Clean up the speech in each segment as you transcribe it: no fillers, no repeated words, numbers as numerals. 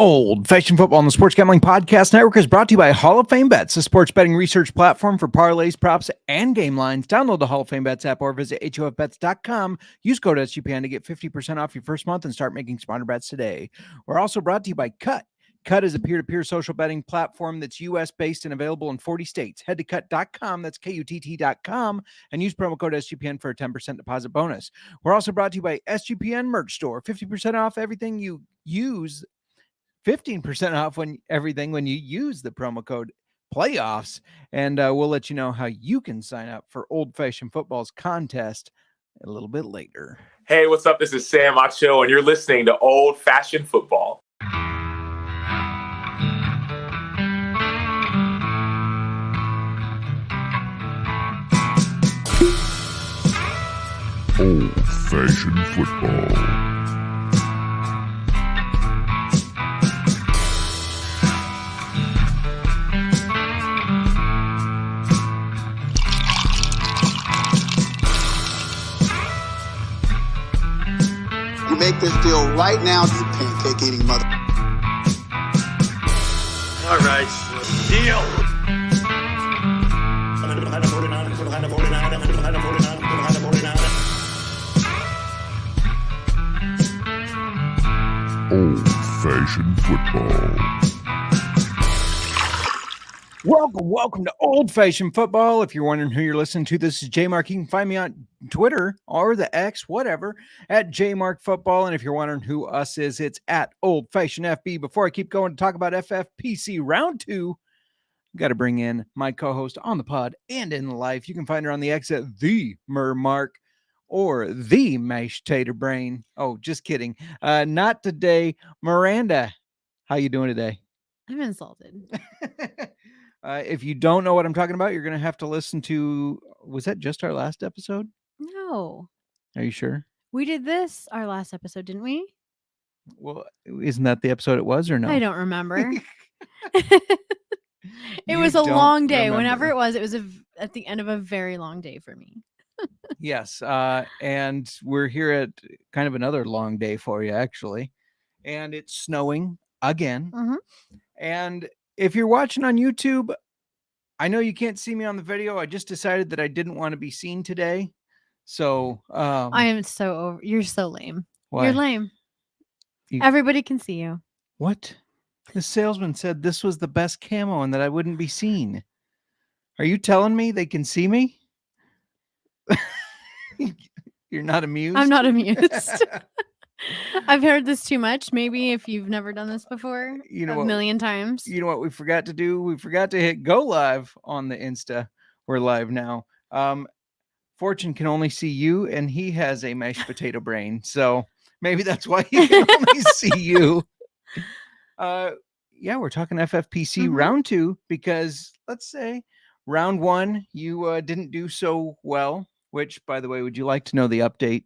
Old Fashioned Football on the Sports Gambling Podcast Network is brought to you by Hall of Fame Bets, a sports betting research platform for parlays, props, and game lines. Download the Hall of Fame Bets app or visit HOFBets.com. Use code SGPN to get 50% off your first month and start making smarter bets today. We're also brought to you by Cut. Cut is a peer-to-peer social betting platform that's U.S.-based and available in 40 states. Head to cut.com, that's KUTT.com, and use promo code SGPN for a 10% deposit bonus. We're also brought to you by SGPN Merch Store, 50% off everything you use. 15% off when you use the promo code playoffs, and we'll let you know how you can sign up for Old Fashioned Football's contest a little bit later. Hey, what's up? This is Sam Acho, and you're listening to Old Fashioned Football. Old Fashioned Football. Make this deal right now, you pancake eating mother. All right, deal. Old Fashioned Football. Welcome to Old Fashioned Football. If you're wondering who you're listening to, this is J-Mark. You can find me on Twitter or the X, whatever, at J-Mark Football. And if you're wondering who us is, it's at Old Fashioned FB. Before I keep going to talk about FFPC Round 2, got to bring in my co-host on the pod and in life. You can find her on the X at the Mermark or the Mashed Tater Brain. Oh, just kidding. Not today. Miranda, how you doing today? I'm insulted. If you don't know what I'm talking about, you're going to have to listen to, was that just our last episode? No. Are you sure? We did this our last episode, didn't we? Well, isn't that the episode it was or no? I don't remember. It was a long day. Remember. Whenever it was at the end of a very long day for me. Yes. And we're here at kind of another long day for you, actually. And it's snowing again. Mm-hmm. And if you're watching on YouTube, I know you can't see me on the video. I just decided that I didn't want to be seen today. So I am so over. You're so lame. Why? You're lame. Everybody can see you. What? The salesman said this was the best camo and that I wouldn't be seen. Are you telling me they can see me? You're not amused? I'm not amused. I've heard this too much. Maybe if you've never done this before, a million times. You know what we forgot to do? We forgot to hit go live on the Insta. We're live now. Fortune can only see you, and he has a mashed potato brain. So maybe that's why he can only see you. Yeah, we're talking FFPC round 2 because let's say round 1, you didn't do so well, which, by the way, would you like to know the update?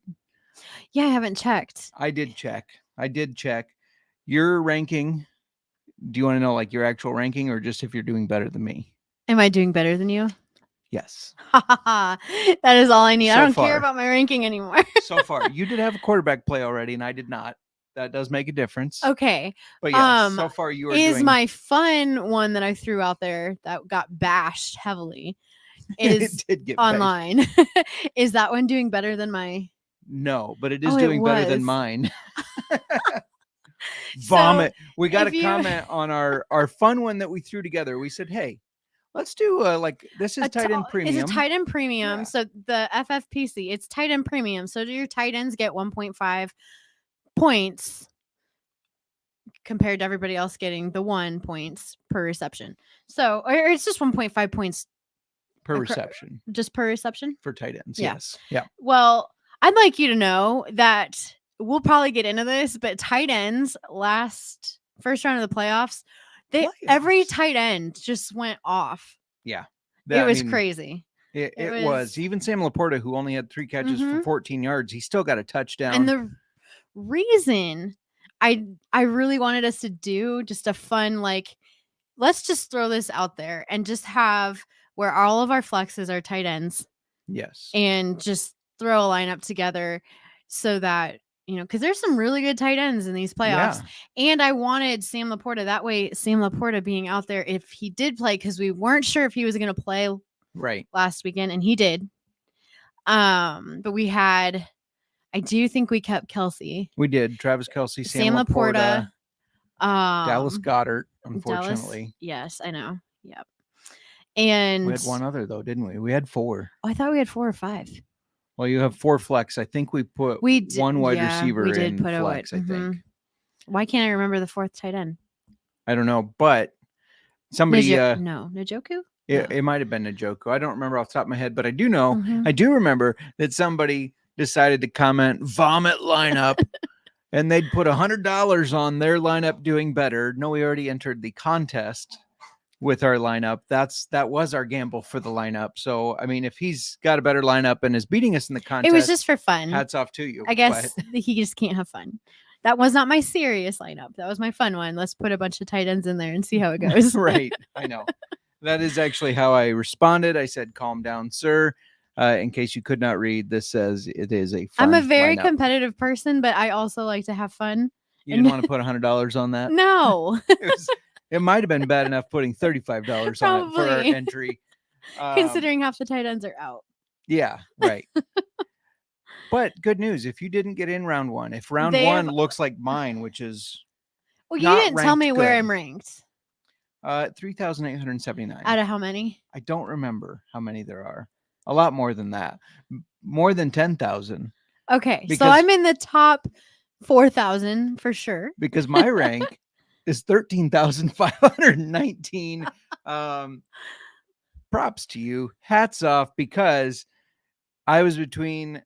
Yeah, I haven't checked. I did check. Your ranking. Do you want to know like your actual ranking or just if you're doing better than me? Am I doing better than you? Yes. That is all I need. So I don't far. care about my ranking anymore. So far. You did have a quarterback play already and I did not. That does make a difference. Okay. But yes, so far you are doing... my fun one that I threw out there that got bashed heavily is it did get online. Is that one doing better than my... No, but it is doing better than mine. Vomit. So we got a comment on our fun one that we threw together. We said, hey, let's do this is tight end premium. It's a tight end premium. Yeah. So the FFPC, it's tight end premium. So your tight ends get 1.5 points compared to everybody else getting the 1 points per reception. So, or it's just 1.5 points per reception. Just per reception? For tight ends, Yeah. yes. Yeah. Well, I'd like you to know that we'll probably get into this, but tight ends first round of the playoffs, every tight end just went off. Yeah. It was crazy. It was. Even Sam Laporta, who only had 3 catches for 14 yards, he still got a touchdown. And the reason I really wanted us to do just a fun, let's just throw this out there and just have where all of our flexes are tight ends. Yes. And just throw a lineup together so that because there's some really good tight ends in these playoffs. And I wanted Sam Laporta. That way, Sam Laporta being out there if he did play, because we weren't sure if he was going to play last weekend, and he did. But I do think we kept Kelsey. We did. Travis Kelce, Sam Laporta, Dallas Goedert, unfortunately. Yes, I know. Yep. And we had one other, though, didn't we? We had 4. Oh, I thought we had 4 or 5. Well, you have 4 flex. I think we put one wide receiver in flex, I think. Why can't I remember the 4th tight end? I don't know, but somebody... Njoku? It might have been Njoku. I don't remember off the top of my head, but I do know, I do remember that somebody decided to comment vomit lineup and they'd put $100 on their lineup doing better. No, we already entered the contest with our lineup. That was our gamble for the lineup. So, I mean, if he's got a better lineup and is beating us in the contest, it was just for fun. Hats off to you. I guess he just can't have fun. That was not my serious lineup. That was my fun one. Let's put a bunch of tight ends in there and see how it goes. Right. I know. That is actually how I responded. I said, calm down, sir. In case you could not read, this says it is a fun I'm a very lineup. Competitive person, but I also like to have fun. You didn't want to put $100 on that? No. It might have been bad enough putting $35 on it for our entry. Considering half the tight ends are out. Yeah, right. But good news, if you didn't get in round 1, if round 1 looks like mine, which is well, you didn't tell me where I'm ranked. 3,879. Out of how many? I don't remember how many there are. A lot more than that. More than 10,000. Okay, so I'm in the top 4,000 for sure. Because my rank is 13,519. Props to you. Hats off, because I was between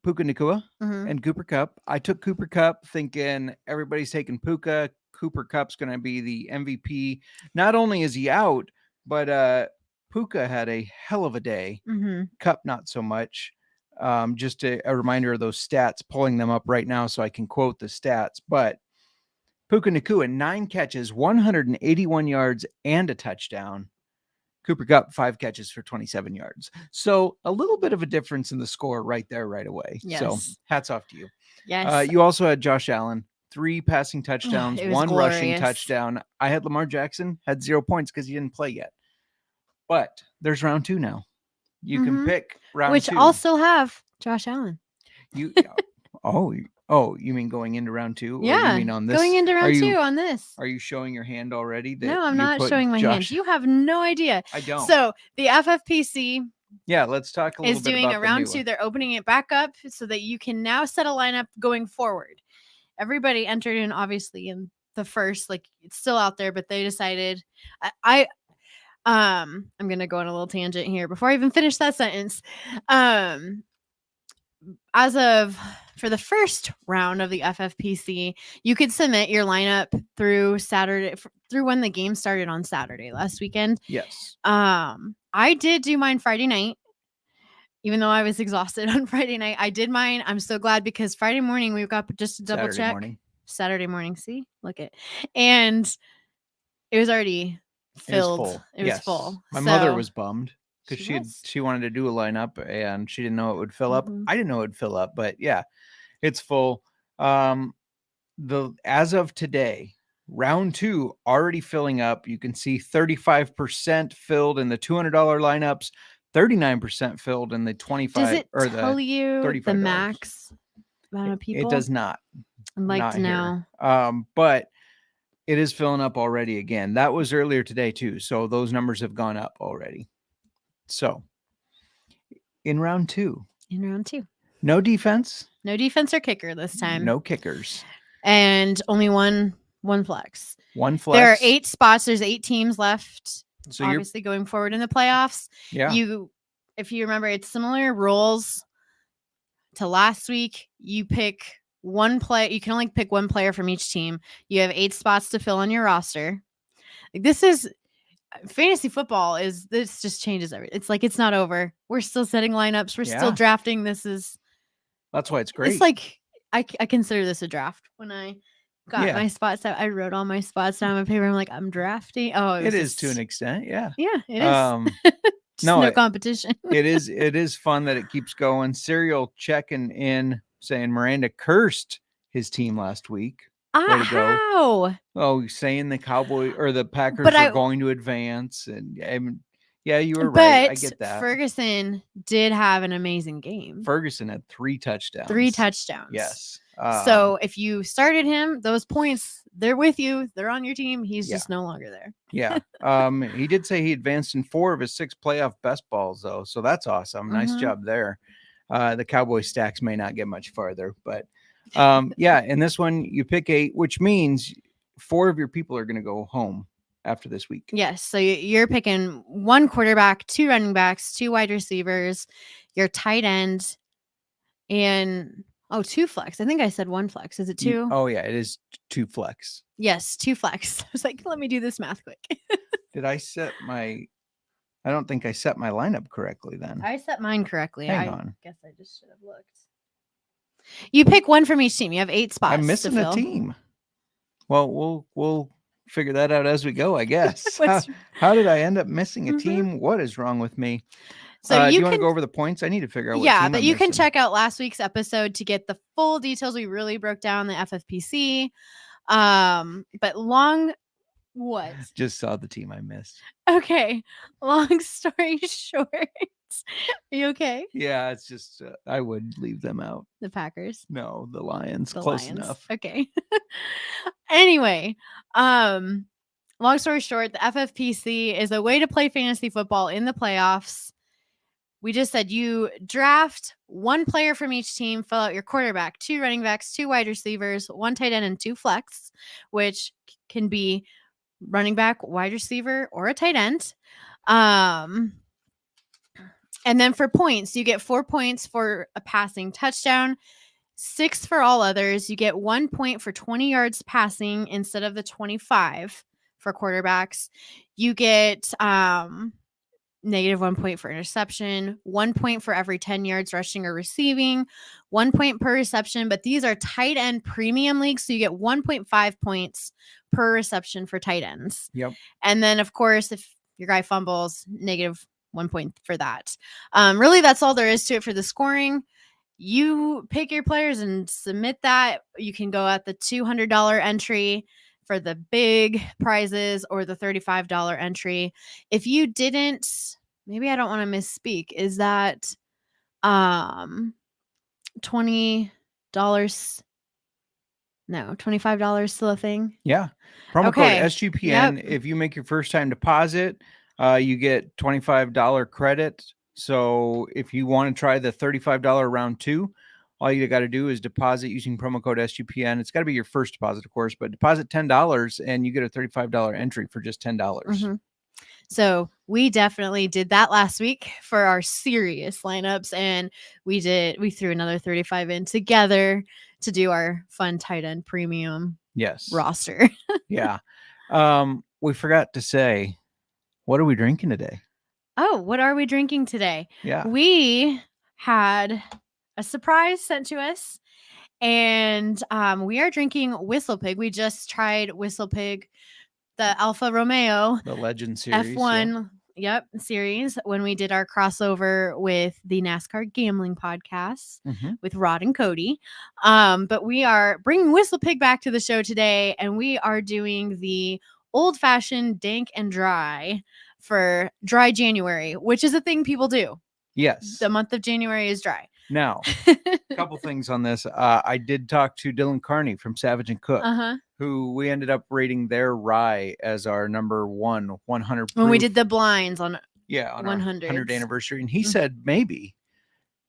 Puka Nacua and Cooper Kupp. I took Cooper Kupp thinking everybody's taking Puka. Cooper Kupp's going to be the MVP. Not only is he out, but Puka had a hell of a day. Kupp, not so much. Just a reminder of those stats, pulling them up right now so I can quote the stats. But Puka Nacua, 9 catches, 181 yards, and a touchdown. Cooper Kupp, 5 catches for 27 yards. So a little bit of a difference in the score right there, right away. Yes. So hats off to you. Yes. You also had Josh Allen, 3 passing touchdowns, 1 glorious. rushing touchdown. I had Lamar Jackson, had 0 points because he didn't play yet. But there's round 2 now. You can pick round 2. Which also have Josh Allen. You you mean going into round 2? Yeah. Or you mean on this? Going into round 2 on this. Are you showing your hand already? No, I'm not showing my hand. You have no idea. I don't. So the FFPC let's talk a little is bit doing about a round 2. They're opening it back up so that you can now set a lineup going forward. Everybody entered in, obviously, in the first, it's still out there, but they decided I'm going to go on a little tangent here before I even finish that sentence. For the first round of the FFPC, you could submit your lineup through Saturday, through when the game started on Saturday last weekend. Yes. I did do mine Friday night, even though I was exhausted on Friday night. I did mine. I'm so glad, because Friday morning we got just to double check. Saturday morning. See, look it. And it was already filled. It was full. My mother was bummed because she wanted to do a lineup and she didn't know it would fill up. I didn't know it would fill up, but yeah, it's full. As of today, round 2 already filling up. You can see 35% filled in the $200 lineups, 39% filled in the 25. Does it tell you $35. the max amount of people? It does not. I'd like to know. But it is filling up already again. That was earlier today too. So those numbers have gone up already. So in round 2. No defense. No defense or kicker this time. No kickers. And only one flex. One flex. There are 8 spots. There's 8 teams left. So obviously going forward in the playoffs. Yeah. If you remember, it's similar rules to last week. You pick one play. You can only pick one player from each team. You have 8 spots to fill on your roster. This is fantasy football. This just changes everything. It's it's not over. We're still setting lineups. We're still drafting. That's why it's great. It's I consider this a draft. When I got my spots out, I wrote all my spots down on paper. I'm like, I'm drafting. Oh, it is to an extent. Yeah. Yeah, it is. No competition. It is fun that it keeps going. Serial checking in saying Miranda cursed his team last week. Way to go. How? Oh, saying the Cowboy or the Packers But were going to advance. And yeah, you were But right. I get that. Ferguson did have an amazing game. Ferguson had 3 touchdowns. 3 touchdowns. Yes. So if you started him, those points, they're with you. They're on your team. He's just no longer there. Yeah. He did say he advanced in 4 of his 6 playoff best balls, though. So that's awesome. Nice job there. The Cowboy stacks may not get much farther, but yeah, in this one you pick 8, which means 4 of your people are going to go home after this week. Yes. So you're picking 1 quarterback, 2 running backs, 2 wide receivers, your tight end, and 2 flex. I think I said 1 flex. Is it 2? Oh yeah, it is 2 flex. Yes, 2 flex. I was like, let me do this math quick. Did I set my? I don't think I set my lineup correctly then. I set mine correctly. Hang on. Guess I just should have looked. You pick 1 from each team. You have 8 spots. I'm missing a team. Well, we'll figure that out as we go, I guess. How did I end up missing a team? What is wrong with me? So do you want to go over the points? I need to figure out. Yeah, but you can check out last week's episode to get the full details. We really broke down the FFPC. But what? Just saw the team I missed. Okay. Long story short. Are you okay? Yeah, it's just I would leave them out. The Packers. No, the Lions. The Close Lions. enough. Okay. Anyway, long story short, the FFPC is a way to play fantasy football in the playoffs. We just said you draft 1 player from each team, fill out your quarterback, 2 running backs, 2 wide receivers, 1 tight end, and 2 flex, which can be running back, wide receiver, or a tight end. And then for points, you get 4 points for a passing touchdown, 6 for all others. You get 1 point for 20 yards passing instead of the 25 for quarterbacks. You get negative 1 point for interception, 1 point for every 10 yards rushing or receiving, 1 point per reception. But these are tight end premium leagues, so you get 1.5 points per reception for tight ends. Yep. And then, of course, if your guy fumbles, negative 1 point for that. Really, that's all there is to it for the scoring. You pick your players and submit that. You can go at the $200 entry for the big prizes or the $35 entry. If you didn't, maybe I don't want to misspeak. Is that $20? No, $25 still a thing? Yeah. Promo code SGPN. Yep. If you make your first time deposit, you get $25 credit. So if you want to try the $35 round 2, all you got to do is deposit using promo code SGPN. It's got to be your first deposit, of course, but deposit $10 and you get a $35 entry for just $10. Mm-hmm. So we definitely did that last week for our serious lineups, and we threw another 35 in together to do our fun tight end premium roster. Yeah. We forgot to say, what are we drinking today? Oh, what are we drinking today? Yeah. We had a surprise sent to us, and we are drinking WhistlePig. We just tried WhistlePig, the Alfa Romeo, the Legend Series, F1 series, when we did our crossover with the NASCAR gambling podcast with Rod and Cody. But we are bringing WhistlePig back to the show today, and we are doing the old-fashioned dank and dry for dry January, which is a thing people do. Yes. The month of January is dry. Now, a couple things on this. I did talk to Dylan Carney from Savage and Cook, who we ended up rating their rye as our number 100 proof. When we did the blinds on our 100th 100th anniversary. And he said maybe,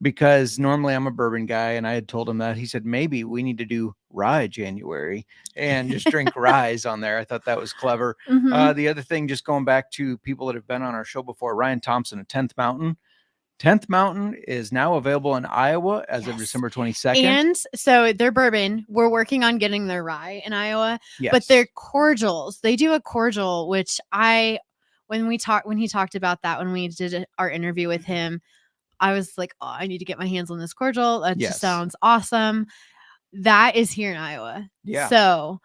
because normally I'm a bourbon guy, and I had told him that. He said maybe we need to do rye January and just drink ryes on there. I thought that was clever. The other thing, just going back to people that have been on our show before, Ryan Thompson at 10th Mountain. 10th Mountain is now available in Iowa as of December 22nd. And so their bourbon, we're working on getting their rye in Iowa, but their cordials, they do a cordial, which when he talked about that, when we did our interview with him, I was like, oh, I need to get my hands on this cordial. That just sounds awesome. That is here in Iowa. Yeah. So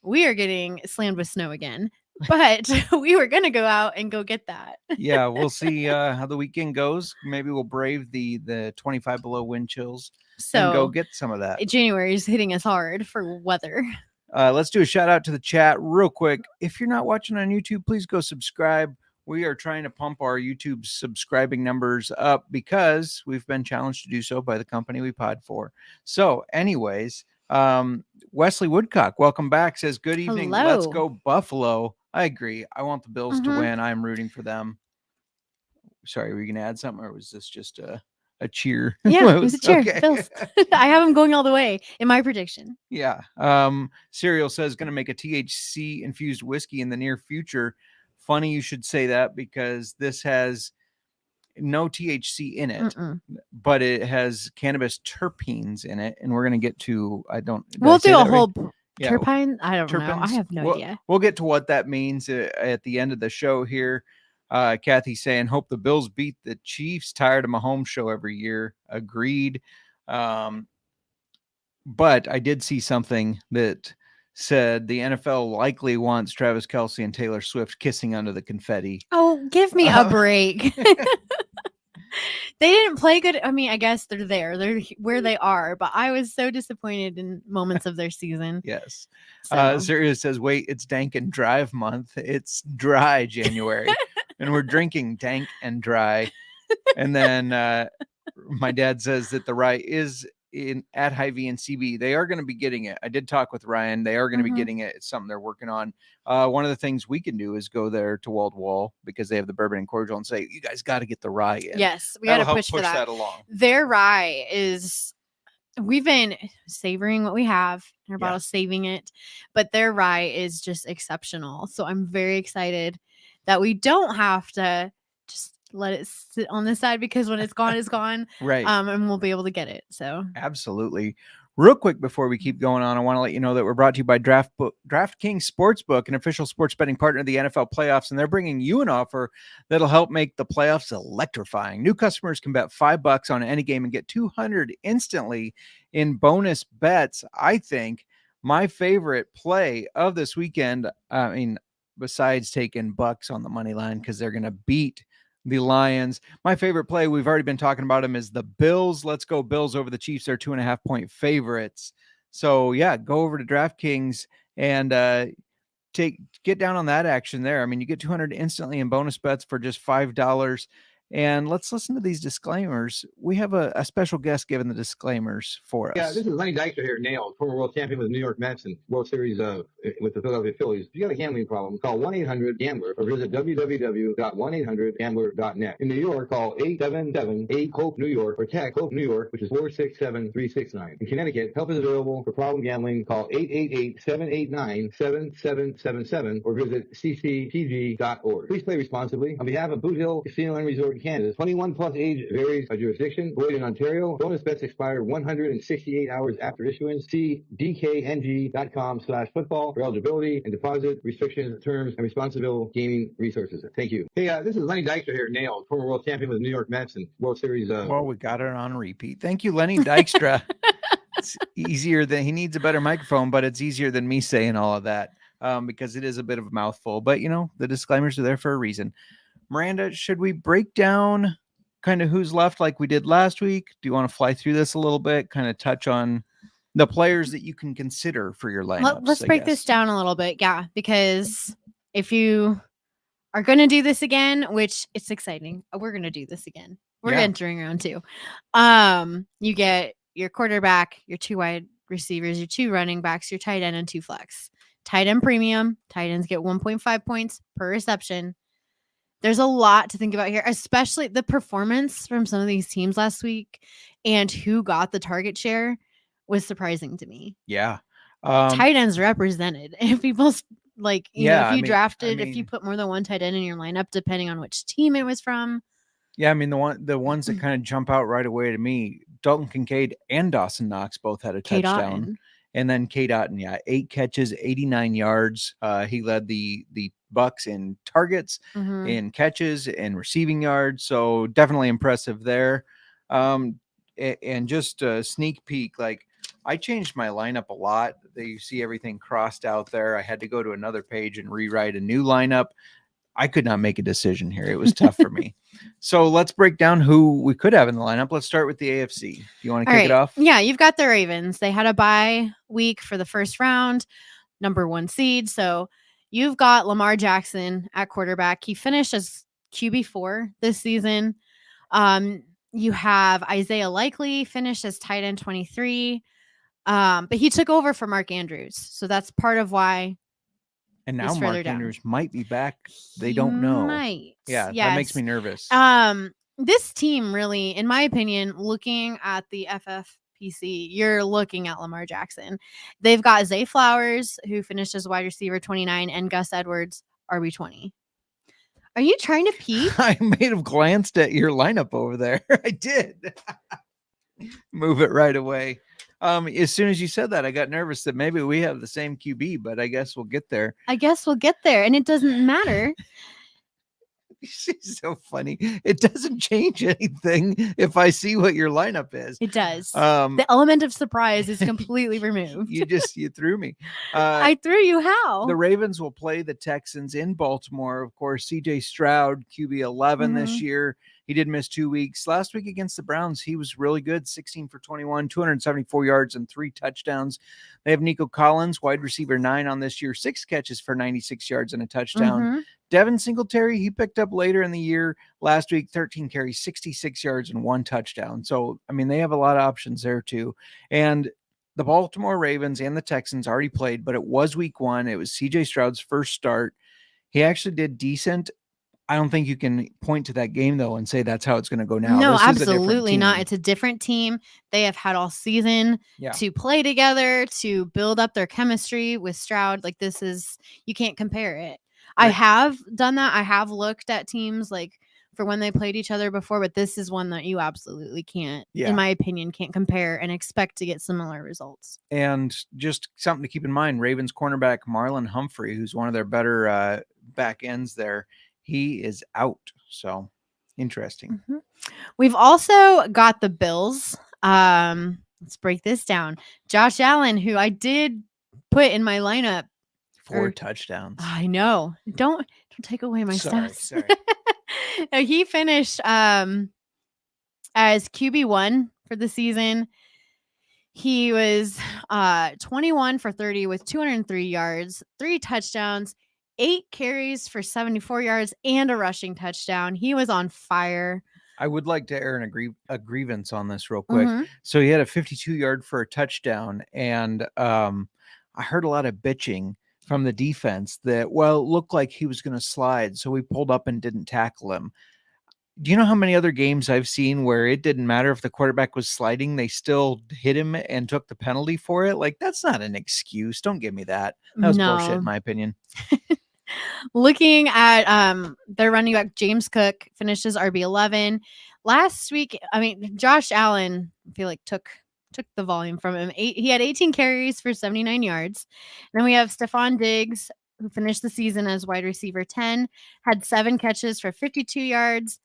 we are getting slammed with snow again. But we were going to go out and go get that. Yeah, we'll see how the weekend goes. Maybe we'll brave the 25 below wind chills. and go So get some of that. January is hitting us hard for weather. Let's do a shout out to the chat real quick. If you're not watching on YouTube, please go subscribe. We are trying to pump our YouTube subscribing numbers up because we've been challenged to do so by the company we pod for. So anyways, Wesley Woodcock, welcome back, says, good evening. Hello. Let's go Buffalo. I agree. I want the Bills to Mhm. win. I'm rooting for them. Sorry, were you going to add something, or was this just a cheer? Yeah, it was a cheer. Okay. Bills. I have them going all the way in my prediction. Yeah. Serial says going to make a THC infused whiskey in the near future. Funny you should say that because this has no THC in it, but it has cannabis terpenes in it, and we're going to get to. We'll do a whole Yeah, terpene. I don't know. I terpenes. have no idea. We'll get to what that means at the end of the show here. Kathy's saying, hope the Bills beat the Chiefs. Tired of Mahomes show every year. Agreed. But I did see something that said the NFL likely wants Travis Kelce and Taylor Swift kissing under the confetti. Oh, give me a break. They didn't play good. I mean, I guess they're there. They're where they are. But I was so disappointed in moments of their season. Yes. So. Sirius says, wait, it's Dank and Drive month. It's dry January. And we're drinking Dank and Dry. And then my dad says that the rye is at Hy-Vee and CB. They are going to be getting it. I did talk with Ryan. They are going to be getting it. It's something they're working on. One of the things we can do is go there to Wall to Wall because they have the bourbon and cordial and say, you guys got to get the rye in. Yes, we got to push for that along. Their rye is, we've been savoring what we have in our bottle, saving it, but their rye is just exceptional. So I'm very excited that we don't have to just let it sit on the side because when it's gone, it's gone. Right. And we'll be able to get it. So absolutely. Real quick before we keep going on, I want to let you know that we're brought to you by DraftKings Sportsbook, an official sports betting partner of the NFL playoffs, and they're bringing you an offer that'll help make the playoffs electrifying. New customers can bet $5 on any game and get $200 instantly in bonus bets. I think my favorite play of this weekend, besides taking Bucks on the money line because they're going to beat the Lions. My favorite play, we've already been talking about them, is the Bills. Let's go Bills over the Chiefs. They're 2.5-point favorites. So yeah, go over to DraftKings and get down on that action there. I mean, you get $200 instantly in bonus bets for just $5. And let's listen to these disclaimers. We have a special guest giving the disclaimers for us. Yeah, this is Lenny Dykstra here, Nailed, former world champion with the New York Mets and World Series with the Philadelphia Phillies. If you got a gambling problem, call 1-800-GAMBLER or visit www.1800gambler.net. In New York, call 877-8-HOPE-NEW York or text HOPE New York, which is 467-369. In Connecticut, help is available for problem gambling. Call 888-789-7777 or visit ccpg.org. Please play responsibly. On behalf of Boot Hill Casino and Resort in Kansas, 21 plus age varies by jurisdiction. Void in Ontario. Bonus bets expire 168 hours after issuance. See dkng.com/football for eligibility and deposit restrictions, terms, and responsible gaming resources. Thank you. Hey, this is Lenny Dykstra here, Nailed, former world champion with the New York Mets and World Series. Well, we got it on repeat. Thank you, Lenny Dykstra. It's easier than, he needs a better microphone, but it's easier than me saying all of that because it is a bit of a mouthful. But, the disclaimers are there for a reason. Miranda, should we break down kind of who's left like we did last week? Do you want to fly through this a little bit, kind of touch on the players that you can consider for your lineups? Let's break this down a little bit. Yeah, because if you are going to do this again, which it's exciting, we're going to do this again. We're entering round 2. You get your quarterback, your 2 wide receivers, your 2 running backs, your tight end, and 2 flex. Tight end premium. Tight ends get 1.5 points per reception. There's a lot to think about here, especially the performance from some of these teams last week and who got the target share was surprising to me. Yeah. Tight ends represented. If people if you put more than one tight end in your lineup, depending on which team it was from. Yeah. I mean, the ones that kind of jump out right away to me, Dalton Kincaid and Dawson Knox both had a touchdown. And then K-Dotton, 8 catches, 89 yards. He led the Bucks in targets, in catches, and receiving yards. So definitely impressive there. And just a sneak peek, I changed my lineup a lot. You see everything crossed out there. I had to go to another page and rewrite a new lineup. I could not make a decision here. It was tough for me. So let's break down who we could have in the lineup. Let's start with the AFC. Do you want to kick it off? Yeah, you've got the Ravens. They had a bye week for the first round, number 1 seed. So you've got Lamar Jackson at quarterback. He finished as QB4 this season. You have Isaiah Likely finished as tight end 23. But he took over for Mark Andrews. So that's part of why. And now Mark Andrews might be back. They don't know. Might. Yeah, yes. That makes me nervous. This team really, in my opinion, looking at the FFPC, you're looking at Lamar Jackson. They've got Zay Flowers, who finished as wide receiver 29, and Gus Edwards, RB 20. Are you trying to peek? I may have glanced at your lineup over there. I did. Move it right away. As soon as you said that, I got nervous that maybe we have the same QB, but I guess we'll get there. And it doesn't matter. She's so funny. It doesn't change anything if I see what your lineup is. It does. The element of surprise is completely removed. You threw me. I threw you. How? The Ravens will play the Texans in Baltimore. Of course, CJ Stroud, QB 11 this year. He did miss 2 weeks. Last week against the Browns, he was really good. 16 for 21, 274 yards and 3 touchdowns. They have Nico Collins, wide receiver 9 on this year, 6 catches for 96 yards and a touchdown. Devin Singletary, he picked up later in the year. Last week, 13 carries, 66 yards and 1 touchdown. So, I mean, they have a lot of options there too. And the Baltimore Ravens and the Texans already played, but it was week 1. It was CJ Stroud's first start. He actually did decent. I don't think you can point to that game, though, and say that's how it's going to go now. No, absolutely not. It's a different team. They have had all season to play together, to build up their chemistry with Stroud. Like, you can't compare it. Right. I have done that. I have looked at teams like for when they played each other before, but this is one that you absolutely can't, in my opinion, can't compare and expect to get similar results. And just something to keep in mind, Ravens cornerback Marlon Humphrey, who's one of their better back ends there, he is out. So interesting. We've also got the Bills. Let's break this down. Josh Allen, who I did put in my lineup. 4 touchdowns. I know. Don't take away my stats. Sorry. He finished as QB1 for the season. He was 21 for 30 with 203 yards, 3 touchdowns, 8 carries for 74 yards, and a rushing touchdown. He was on fire. I would like to air a grievance on this real quick. So he had a 52-yard for a touchdown, and I heard a lot of bitching from the defense that, it looked like he was going to slide, so we pulled up and didn't tackle him. Do you know how many other games I've seen where it didn't matter if the quarterback was sliding, they still hit him and took the penalty for it? Like, that's not an excuse. Don't give me that. That was bullshit, in my opinion. Looking at their running back, James Cook, finished as RB11. Last week, Josh Allen, I feel like took the volume from him. He had 18 carries for 79 yards. And then we have Stephon Diggs, who finished the season as wide receiver 10, had 7 catches for 52 yards.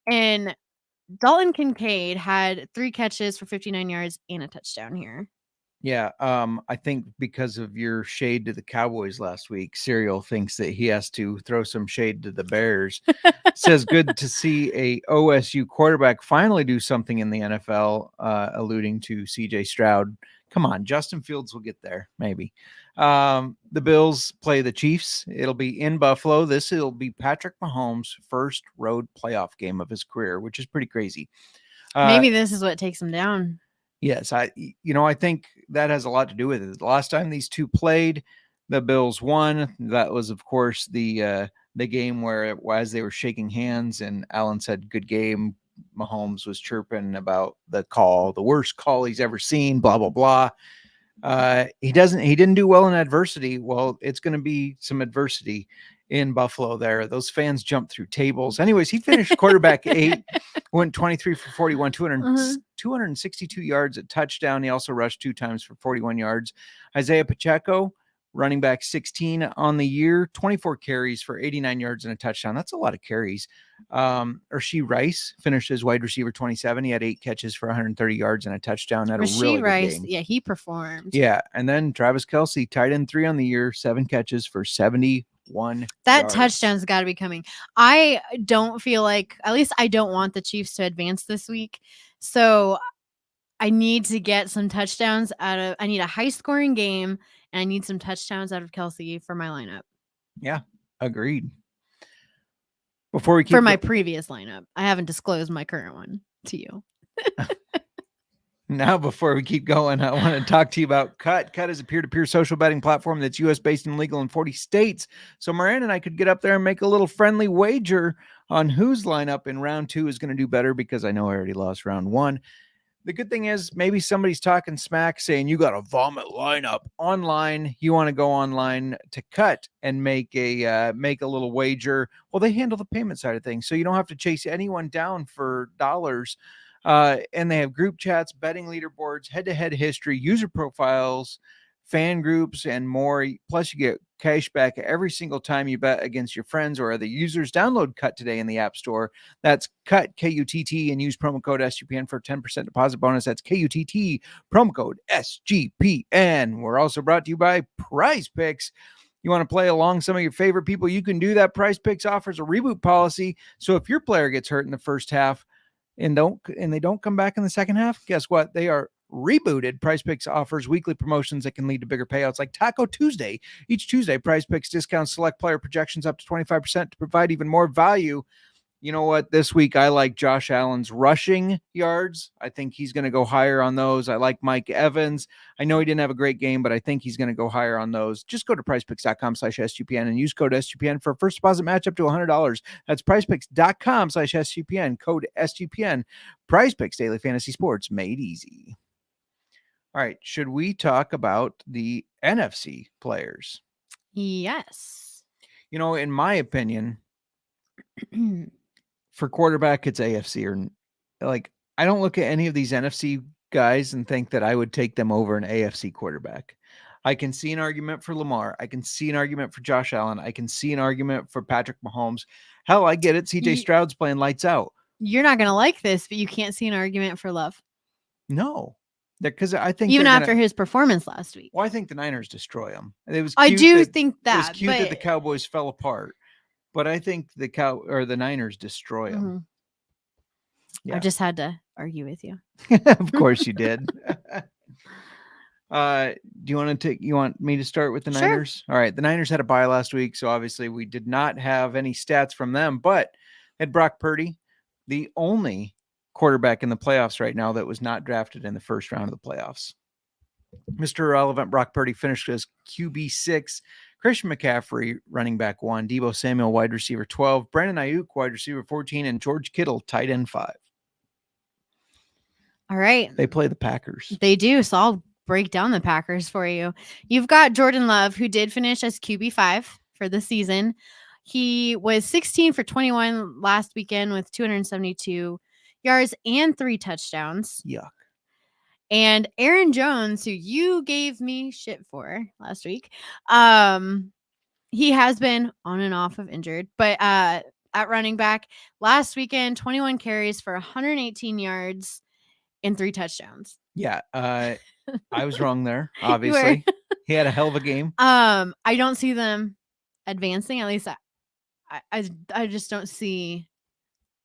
And Dalton Kincaid had 3 catches for 59 yards and a touchdown here. Yeah, I think because of your shade to the Cowboys last week, Serial thinks that he has to throw some shade to the Bears. Says good to see a OSU quarterback finally do something in the NFL, alluding to CJ Stroud. Come on, Justin Fields will get there, maybe. The Bills play the Chiefs. It'll be in Buffalo. It'll be Patrick Mahomes' first road playoff game of his career, which is pretty crazy. Maybe this is what takes him down. Yes, I think that has a lot to do with it. The last time these two played, the Bills won. That was, of course, the game where as they were shaking hands and Allen said, "Good game." Mahomes was chirping about the worst call he's ever seen, blah, blah, blah. He didn't do well in adversity. Well, it's going to be some adversity in Buffalo there. Those fans jumped through tables. Anyways, he finished quarterback 8, went 23 for 41, 262 yards, a touchdown. He also rushed 2 times for 41 yards. Isaiah Pacheco, running back 16 on the year, 24 carries for 89 yards and a touchdown. That's a lot of carries. Rasheed Rice finished as wide receiver 27. He had 8 catches for 130 yards and a touchdown. Had a really good game. Yeah, he performed. Yeah, and then Travis Kelce, tight end 3 on the year, 7 catches for 71 1 That yards. touchdown's got to be coming. I don't feel like, at least I don't want the Chiefs to advance this week. So I need to get some touchdowns I need a high scoring game, and I need some touchdowns out of Kelsey for my lineup. Yeah, agreed. Before we keep For my previous lineup. I haven't disclosed my current one to you. Now, before we keep going, I want to talk to you about Cut. Cut is a peer-to-peer social betting platform that's U.S.-based and legal in 40 states. So Miranda and I could get up there and make a little friendly wager on whose lineup in round 2 is going to do better, because I know I already lost round 1. The good thing is maybe somebody's talking smack saying you got a vomit lineup online. You want to go online to Cut and make a little wager. Well, they handle the payment side of things, so you don't have to chase anyone down for dollars. And they have group chats, betting leaderboards, head-to-head history, user profiles, fan groups, and more. Plus, you get cash back every single time you bet against your friends or other users. Download Cut today in the App Store. That's Cut, K-U-T-T, and use promo code SGPN for a 10% deposit bonus. That's K-U-T-T, promo code SGPN. We're also brought to you by PrizePicks. You want to play along some of your favorite people, you can do that. PrizePicks offers a reboot policy, so if your player gets hurt in the first half and they don't come back in the second half, guess what? They are rebooted. PrizePicks offers weekly promotions that can lead to bigger payouts, like Taco Tuesday. Each Tuesday, PrizePicks discounts select player projections up to 25% to provide even more value. You know what? This week, I like Josh Allen's rushing yards. I think he's going to go higher on those. I like Mike Evans. I know he didn't have a great game, but I think he's going to go higher on those. Just go to prizepicks.com/SGPN and use code SGPN for a first deposit match up to $100. That's prizepicks.com/SGPN, code SGPN. PrizePicks, daily fantasy sports made easy. All right. Should we talk about the NFC players? Yes. You know, in my opinion, for quarterback, it's AFC. Or like, I don't look at any of these NFC guys and think that I would take them over an AFC quarterback. I can see an argument for Lamar. I can see an argument for Josh Allen. I can see an argument for Patrick Mahomes. Hell, I get it. CJ Stroud's playing lights out. You're not going to like this, but you can't see an argument for Love. No, because I think even after his performance last week. Well, I think the Niners destroy him. It was. I do think that. It was cute that the Cowboys fell apart. But I think the Niners destroy them. Mm-hmm. Yeah. I just had to argue with you. Of course you did. Do you want me to start with the Niners? All right. The Niners had a bye last week, so obviously we did not have any stats from them, but had Brock Purdy, the only quarterback in the playoffs right now that was not drafted in the first round of the playoffs. Mr. Irrelevant Brock Purdy finished as QB6. Christian McCaffrey, running back 1, Deebo Samuel, wide receiver 12, Brandon Ayuk, wide receiver 14, and George Kittle, tight end 5. All right. They play the Packers. They do, so I'll break down the Packers for you. You've got Jordan Love, who did finish as QB5 for the season. He was 16 for 21 last weekend with 272 yards and 3 touchdowns. Yuck. And Aaron Jones, who you gave me shit for last week, he has been on and off of injured, but at running back last weekend, 21 carries for 118 yards and 3 touchdowns. Yeah, I was wrong there. Obviously, he had a hell of a game. I don't see them advancing. At least I just don't see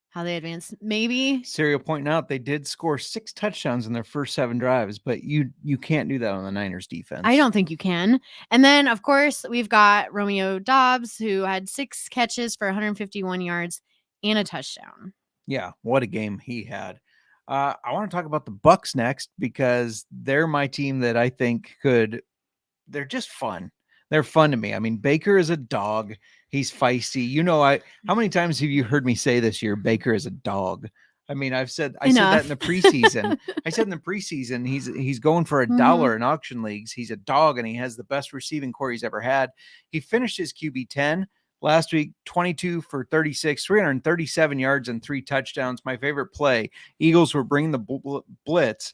how they advance. Maybe Serial pointing out they did score 6 touchdowns in their first 7 drives, but you can't do that on the Niners defense. I don't think you can. And then, of course, we've got Romeo Doubs, who had 6 catches for 151 yards and a touchdown. Yeah, what a game he had. I want to talk about the Bucs next, because they're my team that I think they're just fun. They're fun to me. I mean, Baker is a dog. He's feisty. You know, how many times have you heard me say this year, Baker is a dog? I mean, I said that in the preseason. I said in the preseason, he's going for $1 in auction leagues. He's a dog, and he has the best receiving core he's ever had. He finished his QB 10 last week, 22 for 36, 337 yards and 3 touchdowns. My favorite play, Eagles were bringing the blitz.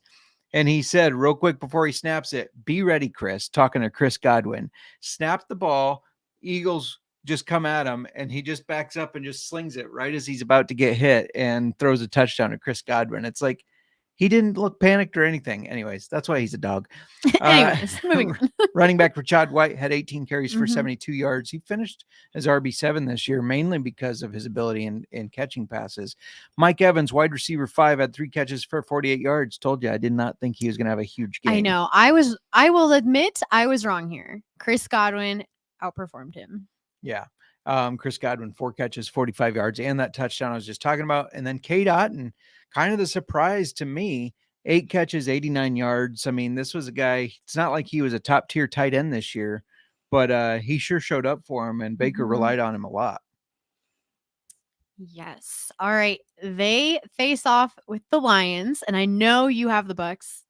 And he said real quick before he snaps it, "Be ready, Chris," talking to Chris Godwin. Snapped the ball. Eagles just come at him, and he just backs up and just slings it right as he's about to get hit and throws a touchdown to Chris Godwin. It's like He didn't look panicked or anything. Anyways, that's why he's a dog. Anyways, moving on. Running back for Chad White had 18 carries for Mhm. 72 yards. He finished as RB7 this year, mainly because of his ability in catching passes. Mike Evans, wide receiver 5, had 3 catches for 48 yards. Told you I did not think he was going to have a huge game. I know. I will admit I was wrong here. Chris Godwin outperformed him. Yeah. Chris Godwin, 4 catches, 45 yards, and that touchdown I was just talking about. And then Cade Otton, kind of the surprise to me, 8 catches, 89 yards. I mean, this was a guy, it's not like he was a top tier tight end this year, but he sure showed up for him, and Baker Mhm. relied on him a lot. Yes. All right. They face off with the Lions, and I know you have the Bucks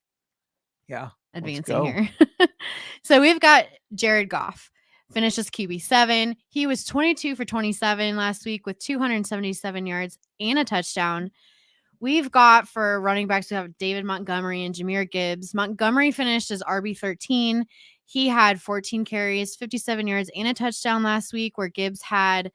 Yeah. advancing go. here. So we've got Jared Goff. Finishes QB7. He was 22 for 27 last week with 277 yards and a touchdown. We've got for running backs, we have David Montgomery and Jahmyr Gibbs. Montgomery finished as RB13. He had 14 carries, 57 yards, and a touchdown last week, where Gibbs had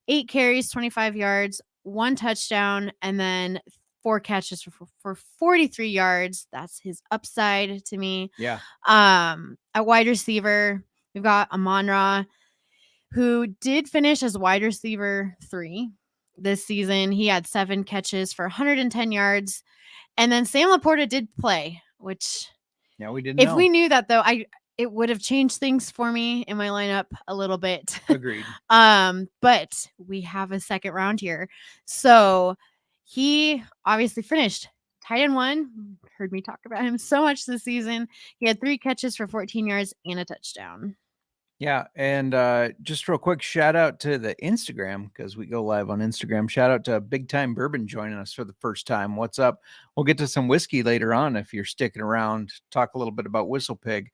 8 carries, 25 yards, 1 touchdown, and then 4 catches for 43 yards. That's his upside to me. Yeah. At wide receiver, we've got Amon-Ra, who did finish as wide receiver 3 this season. He had 7 catches for 110 yards. And then Sam Laporta did play, which Yeah, we didn't if know. we knew that, though, it would have changed things for me in my lineup a little bit. Agreed. But we have a second round here. So he obviously finished tight end 1. Heard me talk about him so much this season. He had 3 catches for 14 yards and a touchdown. Yeah, and just real quick, shout out to the Instagram, because we go live on Instagram. Shout out to Big Time Bourbon joining us for the first time. What's up? We'll get to some whiskey later on if you're sticking around. Talk a little bit about WhistlePig.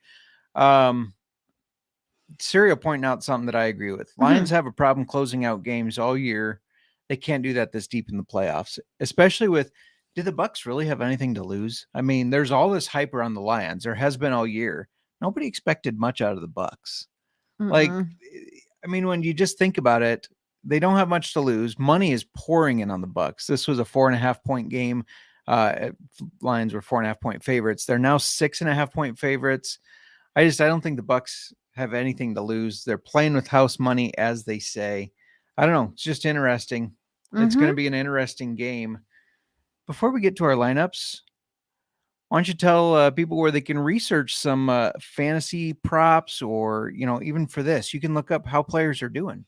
Serial pointing out something that I agree with. Lions have a problem closing out games all year. They can't do that this deep in the playoffs, especially with, do the Bucks really have anything to lose? I mean, there's all this hype around the Lions. There has been all year. Nobody expected much out of the Bucks. Like, I mean, when you just think about it, they don't have much to lose. Money is pouring in on the Bucks. This was a 4.5 point game. Lions were 4.5 point favorites. They're now 6.5 point favorites. I don't think the Bucks have anything to lose. They're playing with house money, as they say. I don't know. It's just interesting. It's going to be an interesting game. Before we get to our lineups, why don't you tell people where they can research some fantasy props, or, even for this, you can look up how players are doing.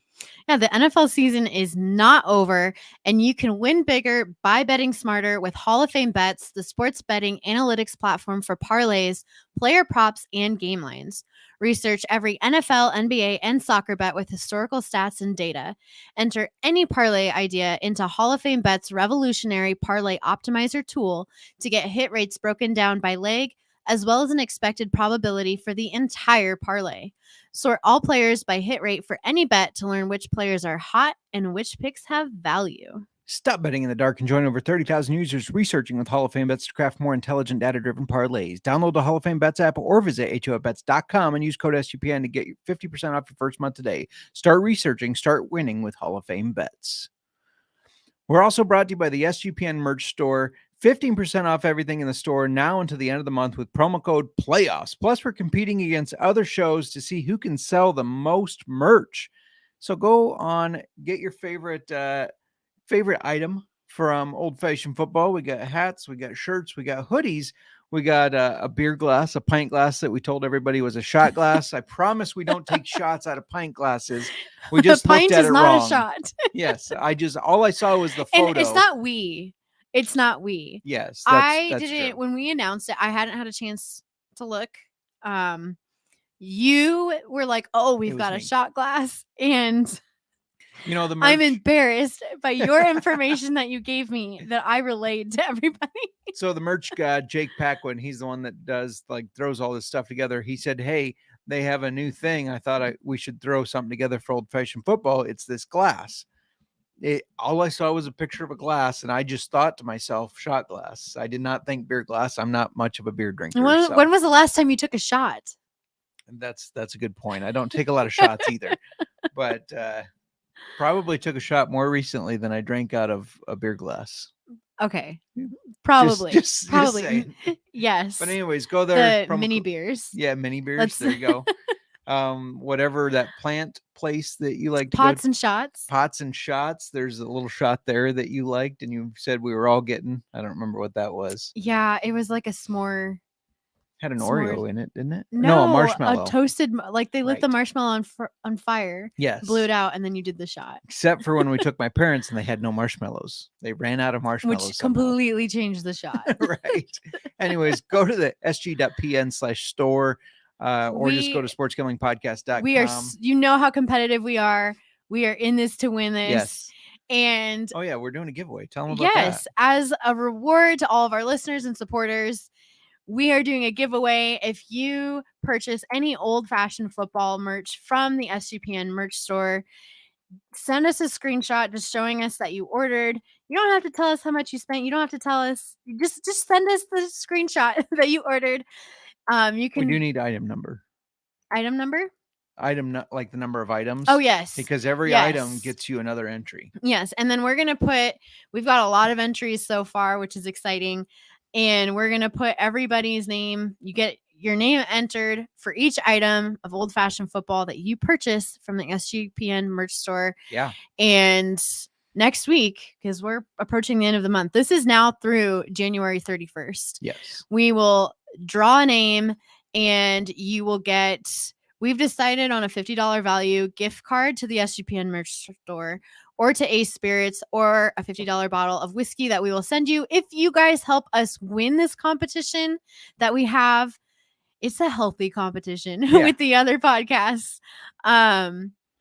Yeah, the NFL season is not over, and you can win bigger by betting smarter with Hall of Fame Bets, the sports betting analytics platform for parlays, player props, and game lines. Research every NFL, NBA, and soccer bet with historical stats and data. Enter any parlay idea into Hall of Fame Bets' revolutionary parlay optimizer tool to get hit rates broken down by leg, as well as an expected probability for the entire parlay. Sort all players by hit rate for any bet to learn which players are hot and which picks have value. Stop betting in the dark and join over 30,000 users researching with Hall of Fame Bets to craft more intelligent, data-driven parlays. Download the Hall of Fame Bets app or visit HOPBets.com and use code SGPN to get 50% off your first month today. Start researching, start winning with Hall of Fame Bets. We're also brought to you by the SGPN merch store. 15% off everything in the store now until the end of the month with promo code PLAYOffs. Plus, we're competing against other shows to see who can sell the most merch. So go on, get your favorite item from Old Fashioned Football. We got hats, we got shirts, we got hoodies, we got a beer glass, a pint glass that we told everybody was a shot glass. I promise we don't take shots out of pint glasses. We just pint looked at is it not wrong. a shot. Yes, all I saw was the photo. And it's not we. It's not we. Yes, I that's didn't true. when we announced it. I hadn't had a chance to look. You were like, "Oh, we've got a shot glass," and the merch, I'm embarrassed by your information that you gave me that I relayed to everybody. So the merch guy, Jake Paquin, he's the one that throws all this stuff together. He said, "Hey, they have a new thing. I thought we should throw something together for Old Fashioned Football. It's this glass." All I saw was a picture of a glass, and I just thought to myself, shot glass. I did not think beer glass. I'm not much of a beer drinker. When was the last time you took a shot? That's a good point. I don't take a lot of shots either, but probably took a shot more recently than I drank out of a beer glass. Okay. Probably. Just Probably. saying. Yes. But anyways, go there. The mini beers. Yeah, mini beers. That's- There you go. Whatever that plant place that you like to Pots go and shots. Pots and Shots. There's a little shot there that you liked, and you said we were all getting. I don't remember what that was. Yeah, it was like a s'more. Had an S'mores. Oreo in it, didn't it? No, a marshmallow. A toasted, like they lit the Right. marshmallow on fire, Yes. blew it out, and then you did the shot, Except for when we took my parents and they had no marshmallows. They ran out of marshmallows. which somehow. completely changed the shot. Right. Anyways, go to the sg.pn/store or just go to sportsgamblingpodcast.com. We are, you know how competitive we are. We are in this to win this. Yes. And Oh, yeah. We're doing a giveaway. Tell them about yes, as a reward to all of our listeners and supporters, we are doing a giveaway. If you purchase any old-fashioned football merch from the SGPN merch store, send us a screenshot just showing us that you ordered. You don't have to tell us how much you spent. You don't have to tell us. Just send us the screenshot that you ordered. You that. We can do need item number. item number. Like the number of items. Oh yes, Because every Yes. item gets you another entry. yes. And then we're gonna we've got a lot of entries so far, which is exciting. And we're gonna put everybody's name. You get your name entered for each item of old-fashioned football that you purchase from the SGPN merch store. Yeah. And next week, because we're approaching the end of the month, this is now through January 31st. Yes. We will draw a name and you will get, we've decided on a $50 value gift card to the SGPN merch store or to Ace Spirits or a $50 bottle of whiskey that we will send you if you guys help us win this competition that we have. It's a healthy competition Yeah. with the other podcasts.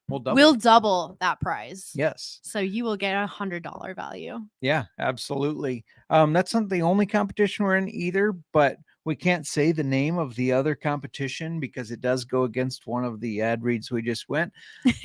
We'll double that prize. Yes. So you will get $100 value. Yeah, absolutely. That's not the only competition we're in either, but we can't say the name of the other competition because it does go against one of the ad reads we just went.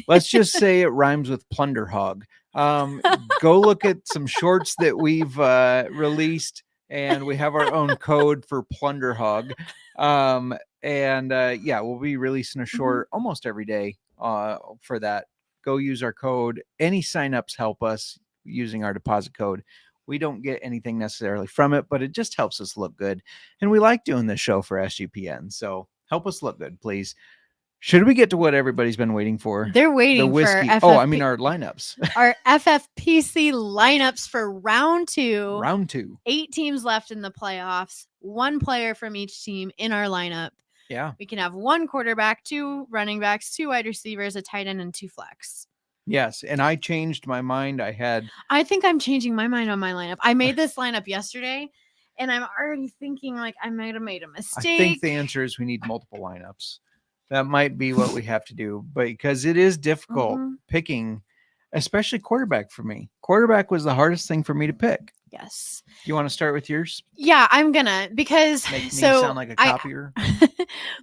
Let's just say it rhymes with Plunder Hog. Go look at some shorts that we've released, and we have our own code for Plunder Hog. Yeah, we'll be releasing a short almost every day for that. Go use our code. Any signups help us using our deposit code. We don't get anything necessarily from it, but it just helps us look good. And we like doing this show for SGPN. So help us look good, please. Should we get to what everybody's been waiting for? They're waiting The whiskey. for Oh, I mean our lineups. our FFPC lineups for round 2. Round 2. 8 teams left in the playoffs. 1 player from each team in our lineup. Yeah. We can have 1 quarterback, 2 running backs, 2 wide receivers, a tight end, and 2 flex. Yes. And I changed my mind. I think I'm changing my mind on my lineup. I made this lineup yesterday, and I'm already thinking like I might have made a I mistake. think the answer is we need multiple lineups. That might be what we have to do, because it is difficult picking, especially quarterback for me. Quarterback was the hardest thing for me to pick. Yes. You want to start with yours? Yeah, I'm gonna, because Make me so sound like a copier.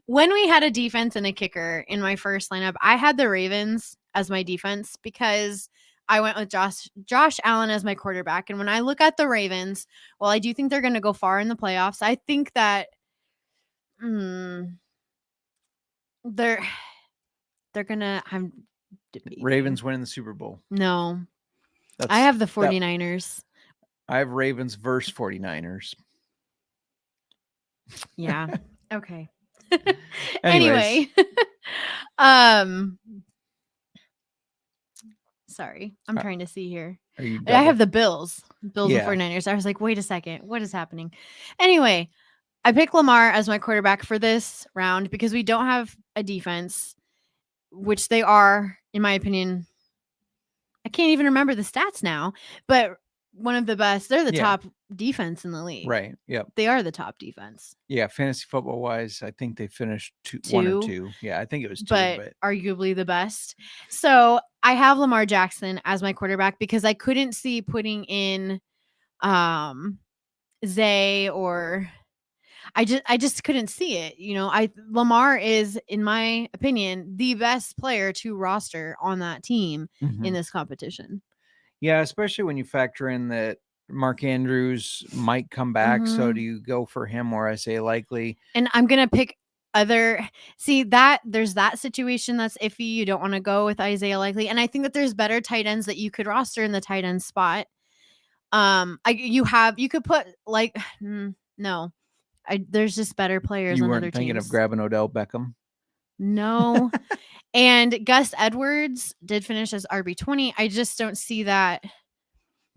when we had a defense and a kicker in my first lineup, I had the Ravens as my defense because I went with Josh Allen as my quarterback. And when I look at the Ravens, well, I do think they're going to go far in the playoffs. I think that they're gonna. I'm debating. Ravens winning the Super Bowl. No, I have the 49ers. I have Ravens versus 49ers. Yeah. Okay. Anyways. Anyway, sorry, I'm trying to see here. Are you I have double- the Bills Yeah. and 49ers. I was like, wait a second, what is happening? Anyway, I picked Lamar as my quarterback for this round because we don't have a defense, which they are, in my opinion. I can't even remember the stats now, but one of the best. They're the top defense in the league. Right. Yep. They are the top defense. Yeah. Fantasy football wise, I think they finished 1 or 2. Yeah. I think it was 2. But arguably the best. So I have Lamar Jackson as my quarterback because I couldn't see putting in Zay or I just couldn't see it. You know, Lamar is, in my opinion, the best player to roster on that team in this competition. Yeah, especially when you factor in that Mark Andrews might come back. So do you go for him or Isaiah Likely? And I'm gonna pick there's that situation that's iffy. You don't want to go with Isaiah Likely. And I think that there's better tight ends that you could roster in the tight end spot. You could put like no. There's just better players You on other weren't thinking teams. of grabbing Odell Beckham? No. And Gus Edwards did finish as RB20. I just don't see that.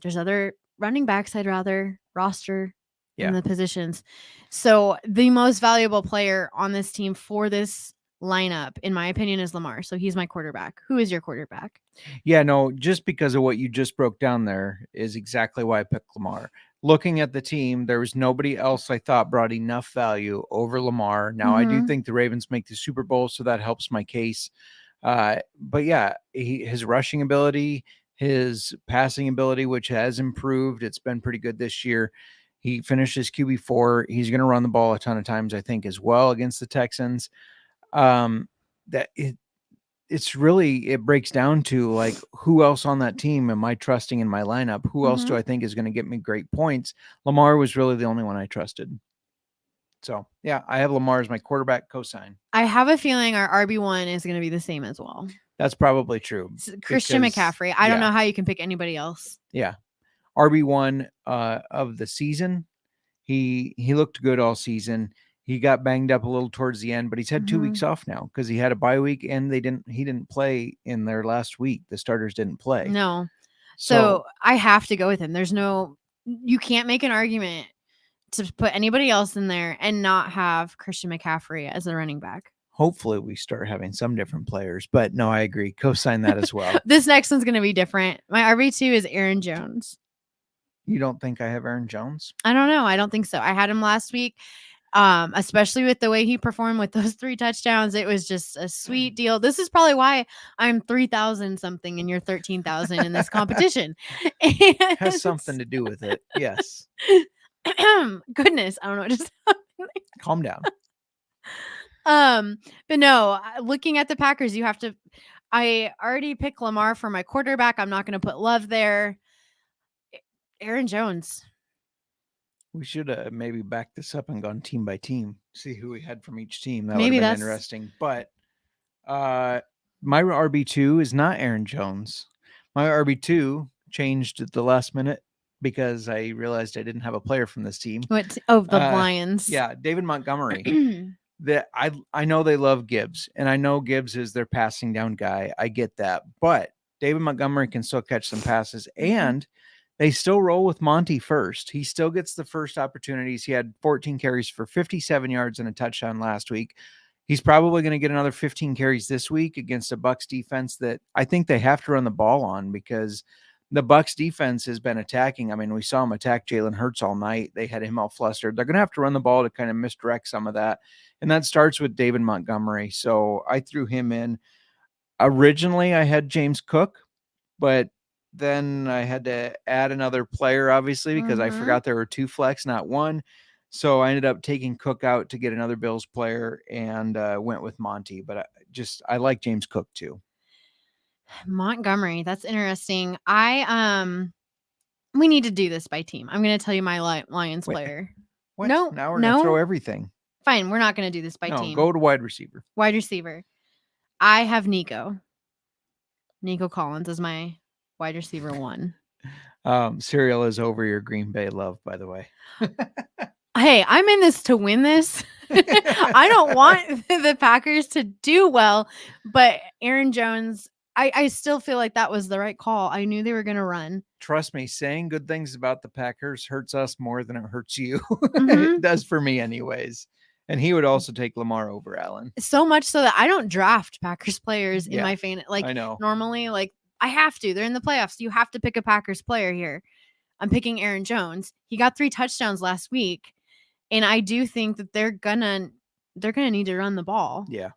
There's other running backs I'd rather roster in the positions. So the most valuable player on this team for this lineup, in my opinion, is Lamar. So he's my quarterback. Who is your quarterback? Yeah, no, just because of what you just broke down there is exactly why I picked Lamar. Looking at the team, there was nobody else I thought brought enough value over Lamar. Now, I do think the Ravens make the Super Bowl, so that helps my case. But yeah, his rushing ability, his passing ability, which has improved. It's been pretty good this year. He finished his QB4. He's going to run the ball a ton of times, I think, as well against the Texans. It breaks down to like, who else on that team am I trusting in my lineup? Who else do I think is going to get me great points? Lamar was really the only one I trusted. So yeah, I have Lamar as my quarterback cosign. I have a feeling our RB1 is going to be the same as well. That's probably true. Christian McCaffrey. I don't know how you can pick anybody else. Yeah. RB1 of the season. He looked good all season. He got banged up a little towards the end, but he's had 2 weeks off now because he had a bye week and he didn't play in their last week. The starters didn't play. No. So I have to go with him. You can't make an argument to put anybody else in there and not have Christian McCaffrey as a running back. Hopefully we start having some different players, but no, I agree. Co-sign that as well. This next one's going to be different. My RB2 is Aaron Jones. You don't think I have Aaron Jones? I don't know. I don't think so. I had him last week, especially with the way he performed with those 3 touchdowns. It was just a sweet deal. This is probably why I'm 3,000 something and you're 13,000 in this competition. Has something to do with it. Yes. Goodness. I don't know what just happened. Calm down. But no, looking at the Packers, I already picked Lamar for my quarterback. I'm not going to put Love there. Aaron Jones. We should have maybe backed this up and gone team by team, see who we had from each team. That Maybe would have been interesting. But my RB2 is not Aaron Jones. My RB2 changed at the last minute because I realized I didn't have a player from this team. The Lions. Yeah, David Montgomery. That I know they love Gibbs, and I know Gibbs is their passing down guy. I get that. But David Montgomery can still catch some passes, and they still roll with Monty first. He still gets the first opportunities. He had 14 carries for 57 yards and a touchdown last week. He's probably going to get another 15 carries this week against a Bucs defense that I think they have to run the ball on because the Bucs defense has been attacking. I mean, we saw him attack Jalen Hurts all night. They had him all flustered. They're going to have to run the ball to kind of misdirect some of that. And that starts with David Montgomery. So I threw him in. Originally, I had James Cook, but then I had to add another player, obviously, because I forgot there were 2 flex, not 1. So I ended up taking Cook out to get another Bills player and went with Monty. But I like James Cook too. Montgomery. That's interesting. We need to do this by team. I'm going to tell you my Lions player. What? No, now we're going to throw everything. Fine. We're not going to do this by team. Go to wide receiver. Wide receiver. I have Nico Collins as my wide receiver 1. Serial is over your Green Bay love, by the way. Hey, I'm in this to win this. I don't want the Packers to do well, but Aaron Jones, I still feel like that was the right call. I knew they were going to run. Trust me, saying good things about the Packers hurts us more than it hurts you. It does for me anyways. And he would also take Lamar over Allen. So much so that I don't draft Packers players in my fan. Like I know. Normally, like I have to. They're in the playoffs. You have to pick a Packers player here. I'm picking Aaron Jones. He got 3 touchdowns last week. And I do think that they're gonna need to run the ball. Yeah.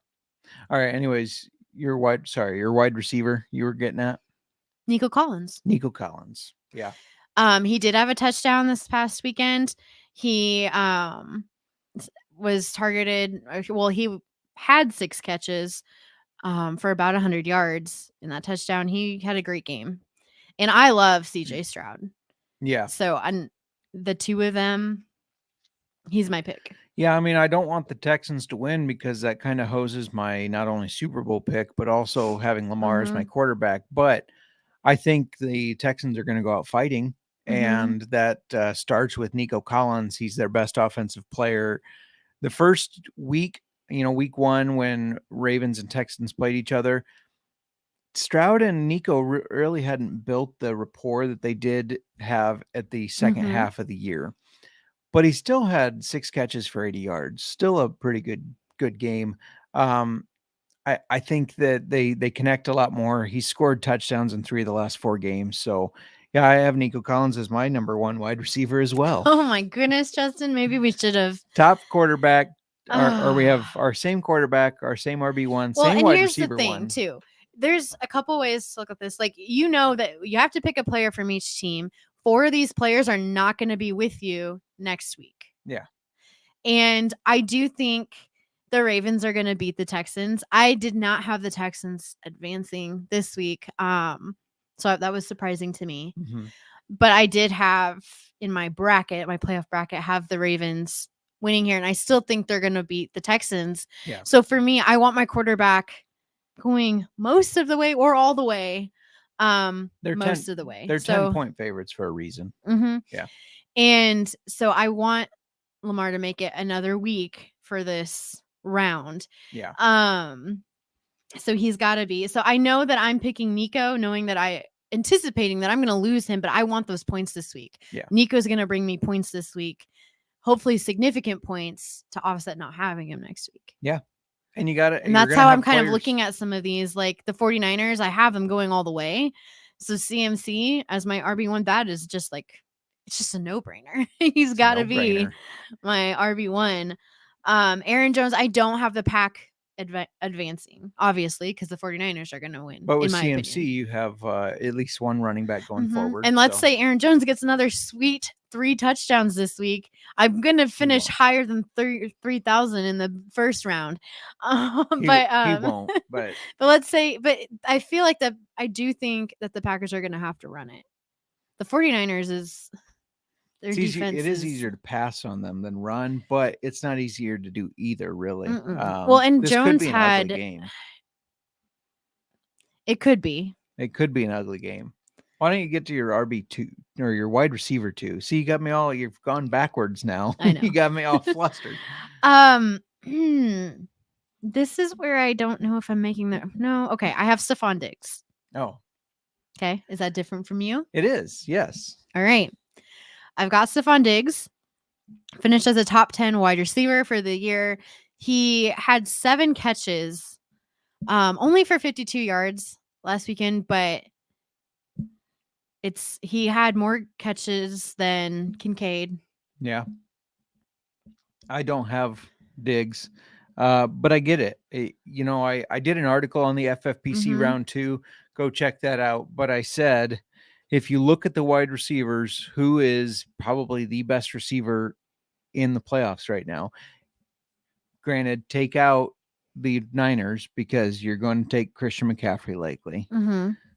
All right. Anyways, your wide receiver you were getting at? Nico Collins. Yeah. He did have a touchdown this past weekend. He was targeted. Well, he had 6 catches for about 100 yards in that touchdown. He had a great game. And I love CJ Stroud. Yeah. So the 2 of them, he's my pick. Yeah, I mean, I don't want the Texans to win because that kind of hoses my not only Super Bowl pick, but also having Lamar as my quarterback. But I think the Texans are going to go out fighting. and that starts with Nico Collins. He's their best offensive player. The first week, week 1, when Ravens and Texans played each other, Stroud and Nico really hadn't built the rapport that they did have at the second half of the year. But he still had 6 catches for 80 yards. Still a pretty good game. I think that they connect a lot more. He scored touchdowns in 3 of the last 4 games. So, yeah, I have Nico Collins as my number 1 wide receiver as well. Oh, my goodness, Justin. Maybe we should have. Top quarterback, or we have our same quarterback, our same RB1, Well, same and wide here's receiver the thing, one. too. There's a couple ways to look at this. Like, that you have to pick a player from each team. 4 of these players are not going to be with you next week. Yeah. And I do think the Ravens are going to beat the Texans. I did not have the Texans advancing this week. So that was surprising to me. Mm-hmm. But I did have in my bracket, my playoff bracket, have the Ravens winning here. And I still think they're going to beat the Texans. Yeah. So for me, I want my quarterback going most of the way or all the way. They're most of the way. They're 10-point favorites for a reason. Mm-hmm. Yeah. And so I want Lamar to make it another week for this round. Yeah. So he's got to be. So I know that I'm picking Nico, knowing that anticipating that I'm going to lose him, but I want those points this week. Yeah. Nico's going to bring me points this week, hopefully significant points to offset not having him next week. Yeah. And you got to, and that's how I'm kind of looking at some of these, like the 49ers. I have them going all the way. So CMC as my RB1, that is just like, it's just a no-brainer. He's got to be my RB1. Aaron Jones, I don't have the pack advancing, obviously, because the 49ers are going to win. But with in my CMC, opinion. you have at least one running back going forward. And let's say Aaron Jones gets another sweet 3 touchdowns this week. I'm going to finish higher than 3,000 in the first round. He won't. But but let's say, but I feel like that I do think that the Packers are going to have to run it. The 49ers is their defense. It is easier to pass on them than run, but it's not easier to do either, really. Well, and this Jones could be an had ugly game. It could be. It could be an ugly game. Why don't you get to your RB2 or your wide receiver 2? See, you got me all. You've gone backwards now. I know. You got me all flustered. This is where I don't know if I'm making the no. Okay, I have Stephon Diggs. Oh, okay. Is that different from you? It is. Yes. All right. I've got Stephon Diggs, finished as a top 10 wide receiver for the year. He had 7 catches, only for 52 yards last weekend, but he had more catches than Kincaid. Yeah. I don't have Diggs, but I get it. I did an article on the FFPC round 2. Go check that out. But I said, if you look at the wide receivers, who is probably the best receiver in the playoffs right now? Granted, take out the Niners because you're going to take Christian McCaffrey likely.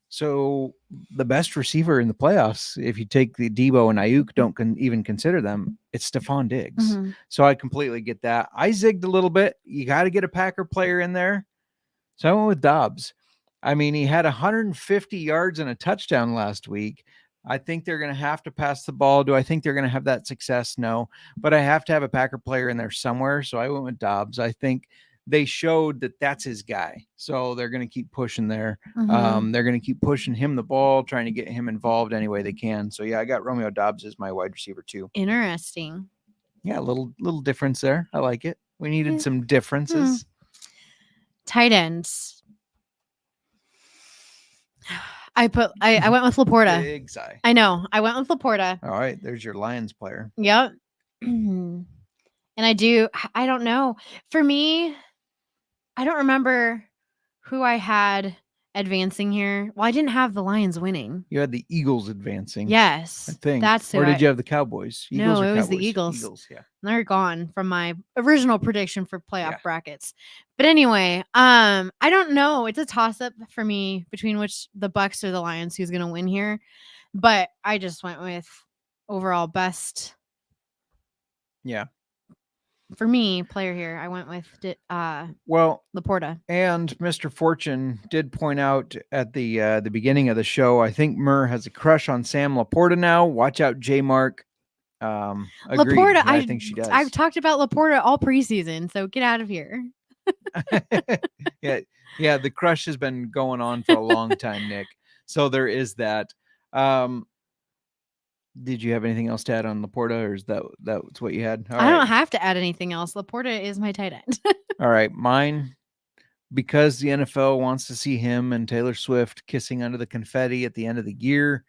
So the best receiver in the playoffs, if you take the Debo and Ayuk, don't even consider them, it's Stephon Diggs. So I completely get that. I zigged a little bit. You got to get a Packer player in there. So I went with Dobbs. I mean, he had 150 yards and a touchdown last week. I think they're going to have to pass the ball. Do I think they're going to have that success? No, but I have to have a Packer player in there somewhere. So I went with Dobbs. I think they showed that that's his guy. So they're going to keep pushing there. They're going to keep pushing him the ball, trying to get him involved any way they can. So yeah, I got Romeo Dobbs as my wide receiver 2. Interesting. Yeah, a little difference there. I like it. We needed some differences. Tight ends. I went with Laporta. Big sigh. I know. I went with Laporta. All right, there's your Lions player. Yep. And I don't know. For me, I don't remember who I had advancing here. Well, I didn't have the Lions winning. You had the Eagles advancing. Yes. I think. That's who or did you have the Cowboys? Eagles no, or it was the Cowboys? Eagles. Eagles, yeah. They're gone from my original prediction for playoff brackets. But anyway, I don't know. It's a toss-up for me between which the Bucks or the Lions who's going to win here. But I just went with overall best. Yeah. for me, player here, I went with Well, Laporta. and Mr. Fortune did point out at the beginning of the show, I think Murr has a crush on Sam Laporta now. Watch out, J Mark. Agreed. Laporta, I think she does. I've talked about Laporta all preseason, so get out of here. yeah, the crush has been going on for a long time, Nick. So there is that. Did you have anything else to add on Laporta, or is that's what you had? All I right. don't have to add anything else. Laporta is my tight end. All right, mine, because the NFL wants to see him and Taylor Swift kissing under the confetti at the end of the year,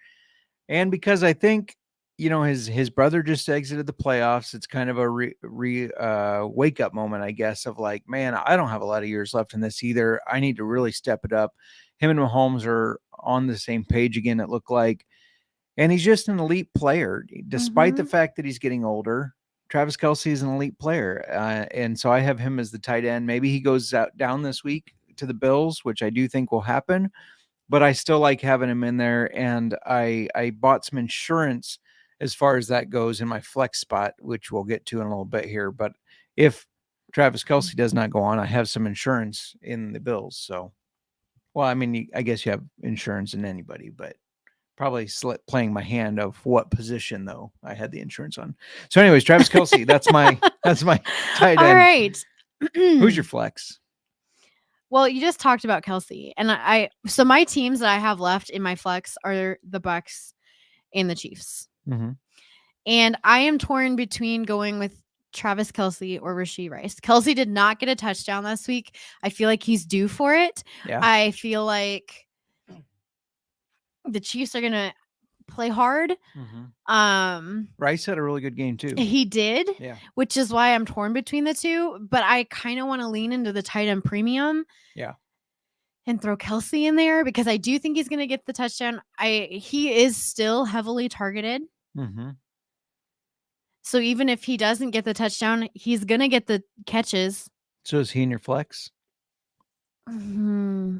and because I think, his brother just exited the playoffs. It's kind of a wake up moment, I guess, of like, man, I don't have a lot of years left in this either. I need to really step it up. Him and Mahomes are on the same page again, it looked like. And he's just an elite player, despite the fact that he's getting older. Travis Kelce is an elite player. And so I have him as the tight end. Maybe he goes down this week to the Bills, which I do think will happen. But I still like having him in there. And I bought some insurance as far as that goes in my flex spot, which we'll get to in a little bit here. But if Travis Kelce does not go on, I have some insurance in the Bills. So, well, I mean, I guess you have insurance in anybody, but probably playing my hand of what position though I had the insurance on. So anyways, Travis Kelce, that's my tight end. All right. Who's your flex? Well, you just talked about Kelce, and so my teams that I have left in my flex are the Bucks and the Chiefs. Mm-hmm. And I am torn between going with Travis Kelce or Rashee Rice. Kelce did not get a touchdown last week. I feel like he's due for it. Yeah. I feel like the Chiefs are going to play hard. Mm-hmm. Rice had a really good game too. He did, yeah. Which is why I'm torn between the two. But I kind of want to lean into the tight end premium. Yeah. And throw Kelce in there because I do think he's going to get the touchdown. He is still heavily targeted. Mm-hmm. So even if he doesn't get the touchdown, he's going to get the catches. So is he in your flex? Mm-hmm.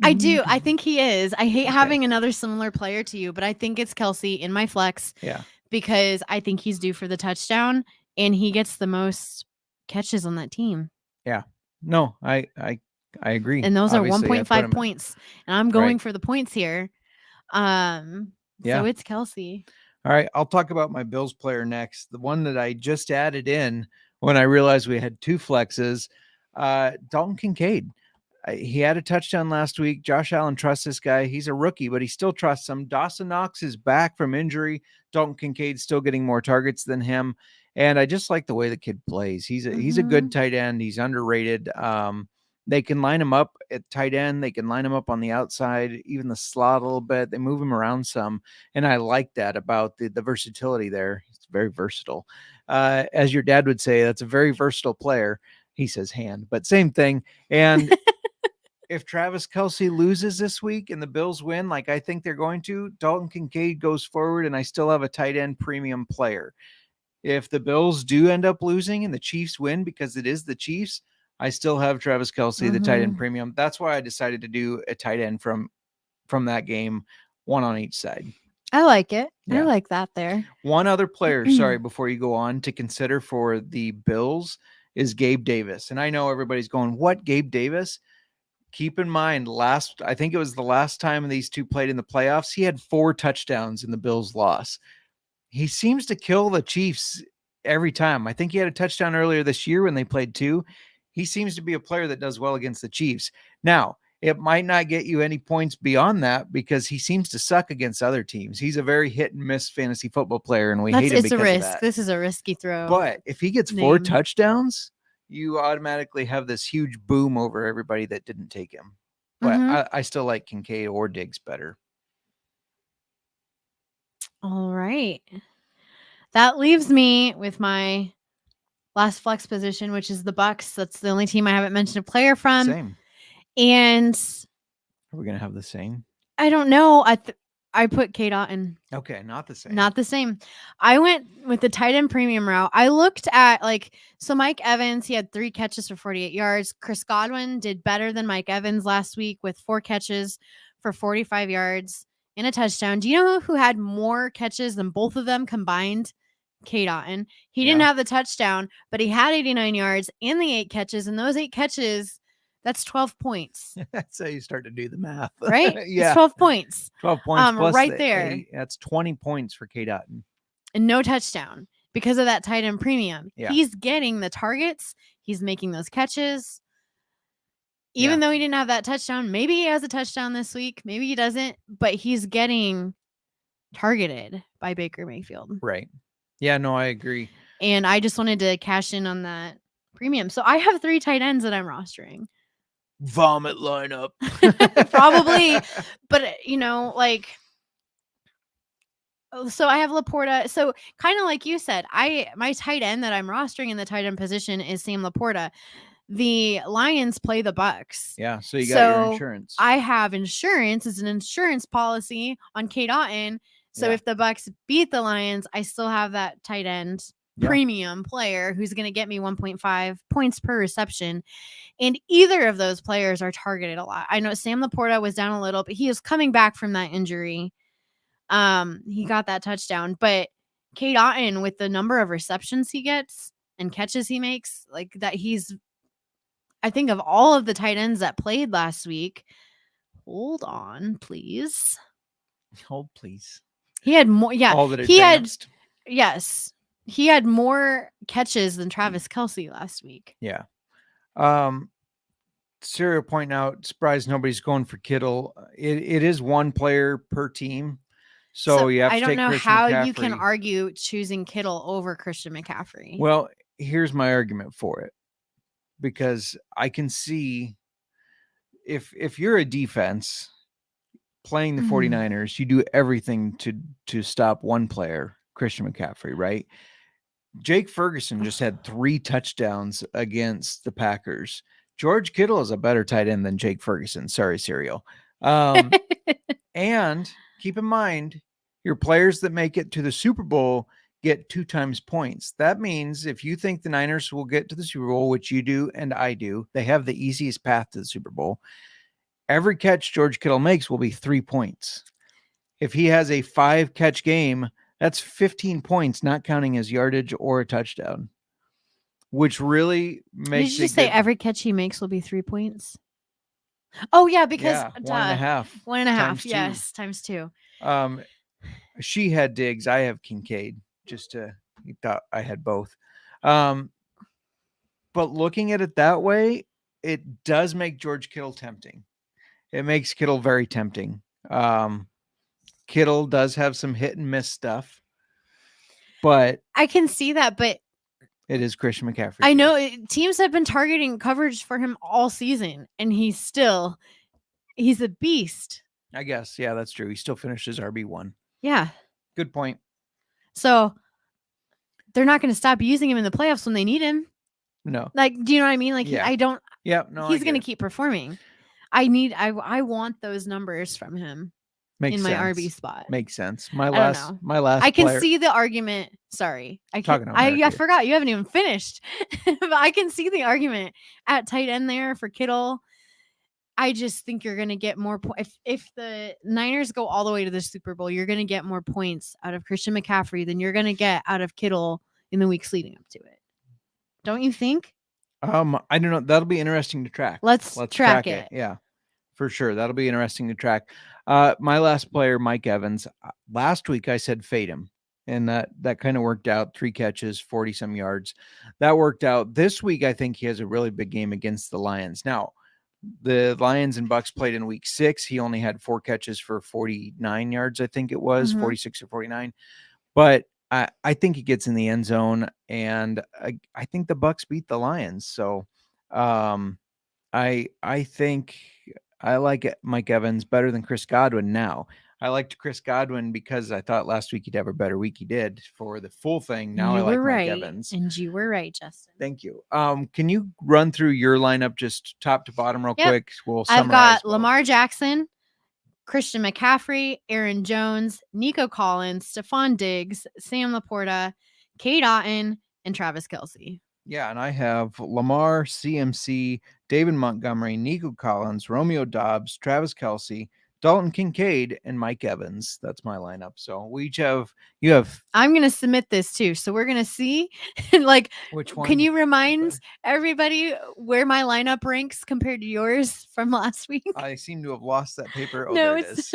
I do. I think he is. I hate having another similar player to you, but I think it's Kelce in my flex. Yeah. Because I think he's due for the touchdown and he gets the most catches on that team. Yeah. No, I agree. And those Obviously, are 1.5 points. And I'm going for the points here. So it's Kelce. All right. I'll talk about my Bills player next. The one that I just added in when I realized we had two flexes, Dalton Kincaid. He had a touchdown last week. Josh Allen trusts this guy. He's a rookie, but he still trusts him. Dawson Knox is back from injury. Dalton Kincaid's still getting more targets than him. And I just like the way the kid plays. He's a good tight end. He's underrated. They can line him up at tight end. They can line him up on the outside, even the slot a little bit. They move him around some. And I like that about the versatility there. He's very versatile. As your dad would say, that's a very versatile player. He says hand, but same thing. And if Travis Kelce loses this week and the Bills win, like I think they're going to, Dalton Kincaid goes forward and I still have a tight end premium player. If the Bills do end up losing and the Chiefs win, because it is the Chiefs, I still have Travis Kelce, the tight end premium. That's why I decided to do a tight end from that game, one on each side. I like it. Yeah. I like that there. One other player, sorry, before you go on, to consider for the Bills is Gabe Davis. And I know everybody's going, what, Gabe Davis? Keep in mind, I think it was the last time these two played in the playoffs, he had 4 touchdowns in the Bills' loss. He seems to kill the Chiefs every time. I think he had a touchdown earlier this year when they played 2. He seems to be a player that does well against the Chiefs. Now, it might not get you any points beyond that because he seems to suck against other teams. He's a very hit and miss fantasy football player, and hate him because a risk. of that. This is a risky throw. But if he gets 4 touchdowns, you automatically have this huge boom over everybody that didn't take him. But I still like Kincaid or Diggs better. All right. That leaves me with my last flex position, which is the Bucks. That's the only team I haven't mentioned a player from. Same. And are we going to have the same? I don't know. I put K. Dotton. Okay, not the same. Not the same. I went with the tight end premium route. I looked at so Mike Evans, he had 3 catches for 48 yards. Chris Godwin did better than Mike Evans last week with 4 catches for 45 yards. and a touchdown. Do you know who had more catches than both of them combined? K. Dotton. He didn't have the touchdown, but he had 89 yards and the 8 catches. And those 8 catches, that's 12 points. That's how you start to do the math. Right? Yeah. It's 12 points. 12 points plus right the there. 8. That's 20 points for K. Dotton. And no touchdown because of that tight end premium. Yeah. He's getting the targets. He's making those catches. Even though he didn't have that touchdown, maybe he has a touchdown this week. Maybe he doesn't, but he's getting targeted by Baker Mayfield. Right. Yeah, no, I agree. And I just wanted to cash in on that premium. So I have 3 tight ends that I'm rostering. Vomit lineup. Probably. But, so I have Laporta. So kind of like you said, my tight end that I'm rostering in the tight end position is Sam Laporta. The Lions play the Bucks. Yeah, so you got your insurance. I have insurance. It's an insurance policy on K. Dotton. So if the Bucks beat the Lions, I still have that tight end premium player who's going to get me 1.5 points per reception. And either of those players are targeted a lot. I know Sam Laporta was down a little, but he is coming back from that injury. He got that touchdown, but K. Dotton, with the number of receptions he gets and catches he makes, like that, I think of all of the tight ends that played last week. Hold on, please. Hold, please. He had more. Yeah, all that he advanced. had. Yes, he had more catches than Travis Kelce last week. Yeah. Serial pointing out, surprised nobody's going for Kittle. It is one player per team. So you have to I don't take know Christian how McCaffrey. you can argue choosing Kittle over Christian McCaffrey. Well, here's my argument for it. Because I can see if you're a defense playing the 49ers, you do everything to stop one player, Christian McCaffrey, right? Jake Ferguson just had 3 touchdowns against the Packers. George Kittle is a better tight end than Jake Ferguson. Sorry, Serial. And keep in mind, your players that make it to the Super Bowl get 2 times points. That means if you think the Niners will get to the Super Bowl, which you do and I do, they have the easiest path to the Super Bowl. Every catch George Kittle makes will be 3 points. If he has a 5-catch game, that's 15 points, not counting his yardage or a touchdown, which really makes Did you say every catch he makes will be 3 points? Oh, yeah, because 1.5. 1.5. Yes, times 2. She had Diggs. I have Kincaid. You thought I had both. But looking at it that way, it does make George Kittle tempting. It makes Kittle very tempting. Kittle does have some hit and miss stuff, but I can see that, but it is Christian McCaffrey. I know teams have been targeting coverage for him all season, and he's a beast. I guess. Yeah, that's true. He still finishes RB1. Yeah. Good point. So they're not going to stop using him in the playoffs when they need him. No. Like, do you know what I mean? Like, Yeah. He's going to keep performing. I want those numbers from him Makes in sense. my RB spot. Makes sense. I don't know. My last I can player, see the argument. Sorry. I I forgot you haven't even finished. But I can see the argument at tight end there for Kittle. I just think you're going to get more points. If the Niners go all the way to the Super Bowl, you're going to get more points out of Christian McCaffrey than you're going to get out of Kittle in the weeks leading up to it. Don't you think? I don't know. That'll be interesting to track. Let's track it. Yeah, for sure. That'll be interesting to track. My last player, Mike Evans. Last week I said fade him, and that kind of worked out. 3 catches, 40 some yards. That worked out. This week I think he has a really big game against the Lions. Now, the Lions and Bucks played in week 6. He only had 4 catches for 49 yards. I think it was 46 or 49. But I think he gets in the end zone, and I think the Bucks beat the Lions. So I think I like Mike Evans better than Chris Godwin now. I liked Chris Godwin because I thought last week he'd have a better week. He did for the full thing. Now I like Mike Evans. And you were right, Justin. Thank you. Can you run through your lineup just top to bottom real quick? I've got Lamar Jackson, Christian McCaffrey, Aaron Jones, Nico Collins, Stephon Diggs, Sam Laporta, K. Dotton, and Travis Kelce. Yeah, and I have Lamar, CMC, David Montgomery, Nico Collins, Romeo Doubs, Travis Kelce, Dalton Kincaid, and Mike Evans. That's my lineup. So we each have, you have I'm going to submit this too. So we're going to see like, which one? can you remind everybody where my lineup ranks compared to yours from last week? I seem to have lost that paper. Oh, No, there it is.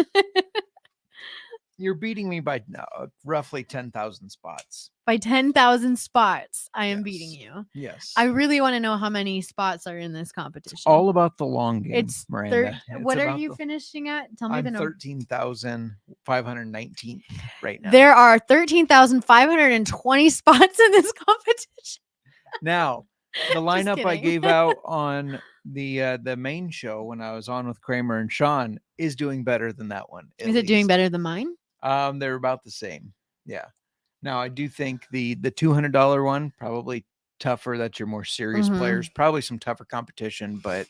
You're beating me by roughly 10,000 spots. By 10,000 spots, I am beating Yes. you. Yes. I really want to know how many spots are in this competition. It's all about the long game, It's Miranda. what It's are about you finishing at? Tell me I'm the number. 13,519 right now. There are 13,520 spots in this competition. Now, the lineup I kidding. gave out on the main show when I was on with Kramer and Sean is doing better than that one. Is it doing better than mine? They're about the same. Yeah. Now I do think the $200 one probably tougher. That's your more serious Mhm. players, probably some tougher competition, but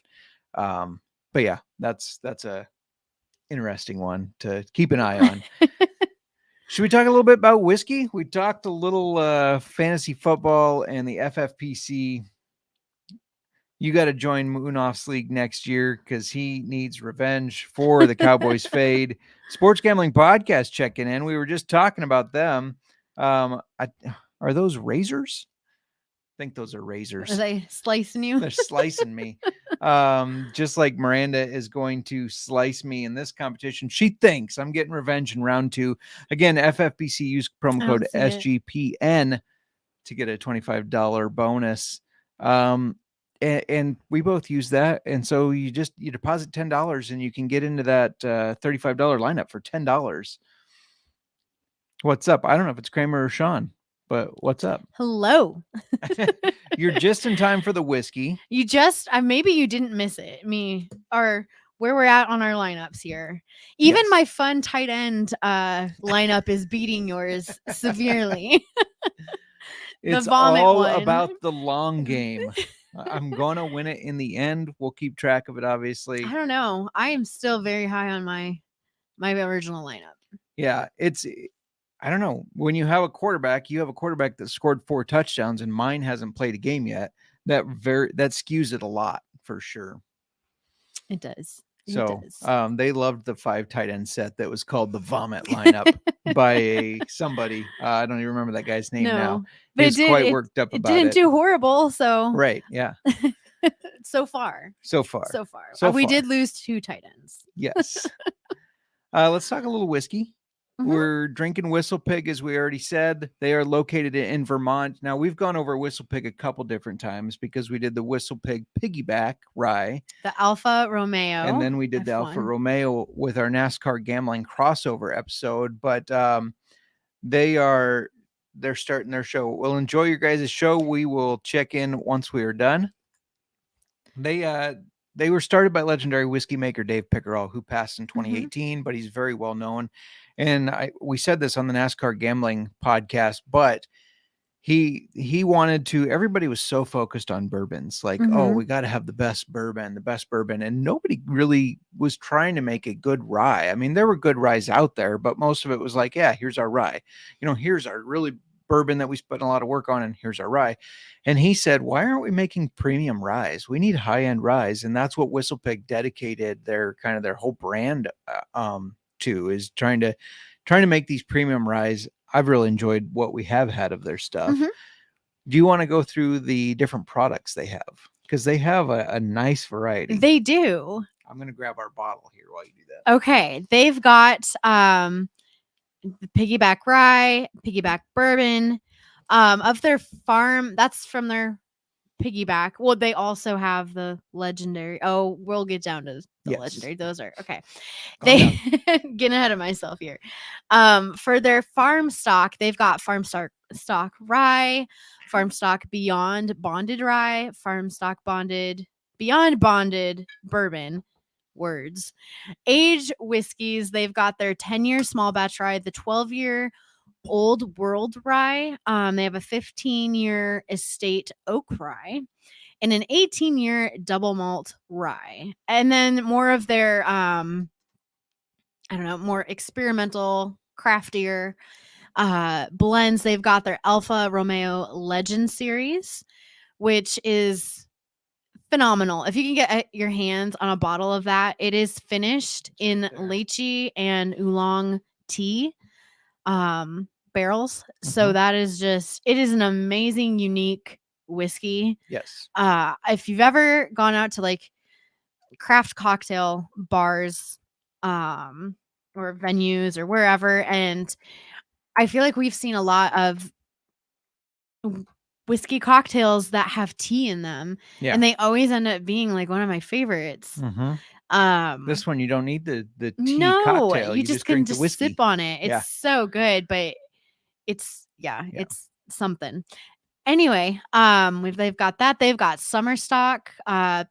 yeah, that's a interesting one to keep an eye on. Should we talk a little bit about whiskey? We talked a little fantasy football and the FFPC. You got to join Moonoff's league next year because he needs revenge for the Cowboys fade. Sports Gambling Podcast checking in. We were just talking about them. Are those razors? I think those are razors. Are they slicing you? They're slicing me. Just like Miranda is going to slice me in this competition. She thinks I'm getting revenge in round 2. Again, FFPC, use promo code SGPN to get a $25 bonus. And we both use that. And so you deposit $10 and you can get into that $35 lineup for $10. What's up? I don't know if it's Kramer or Sean, but what's up? Hello. You're just in time for the whiskey. You just, maybe you didn't miss it. Or where we're at on our lineups here. Even my fun tight end lineup is beating yours severely. It's vomit all one. about the long game. I'm going to win it in the end. We'll keep track of it, obviously. I don't know. I am still very high on my original lineup. Yeah, I don't know. When you have a quarterback that scored 4 touchdowns and mine hasn't played a game yet. That skews it a lot for sure. It does. So they loved the 5 tight end set that was called the vomit lineup by somebody. I don't even remember that guy's name now. But He's quite worked up about it. It didn't do horrible. So right. Yeah. so far. We did lose 2 tight ends. Yes. Let's talk a little whiskey. Mm-hmm. We're drinking WhistlePig, as we already said. They are located in Vermont. Now, we've gone over WhistlePig a couple different times because we did the WhistlePig Piggyback Rye. The Alfa Romeo. And then we did the Alfa Romeo with our NASCAR gambling crossover episode. But they're starting their show. We'll enjoy your guys' show. We will check in once we are done. They were started by legendary whiskey maker Dave Pickerell, who passed in 2018, but he's very well known. And we said this on the NASCAR gambling podcast, but he wanted to, everybody was so focused on bourbons, like, oh, we got to have the best bourbon. And nobody really was trying to make a good rye. I mean, there were good ryes out there, but most of it was like, yeah, here's our rye. Here's our really bourbon that we spent a lot of work on, and here's our rye. And he said, why aren't we making premium ryes? We need high-end ryes. And that's what WhistlePig dedicated their whole brand to, is trying to make these premium ryes. I've really enjoyed what we have had of their stuff. Do you want to go through the different products they have? Because they have a nice variety. They do. I'm going to grab our bottle here while you do that. Okay. They've got the Piggyback Rye, Piggyback Bourbon. Of their farm, that's from their Piggyback. Well, they also have the legendary. Oh, we'll get down to the legendary. Those are okay. They getting ahead of myself here. For their farm stock, they've got farm stock rye, farm stock beyond bonded rye, farm stock beyond bonded bourbon. Words. Age whiskeys, they've got their 10-year small batch rye, the 12-year Old World rye. They have a 15-year estate oak rye and an 18-year double malt rye. And then more of their more experimental, craftier blends. They've got their Alfa Romeo Legend series, which is phenomenal. If you can get your hands on a bottle of that, it is finished in There. lychee and oolong tea barrels. So that is just, it is an amazing, unique whiskey. Yes. If you've ever gone out to like craft cocktail bars or venues or wherever, and I feel like we've seen a lot of whiskey cocktails that have tea in them, Yeah. and they always end up being like one of my favorites. This one you don't need the tea No, cocktail. you just can drink the just whiskey. sip on it. It's Yeah. so good, but it's it's something. Anyway, they've got that. They've got Summer Stock,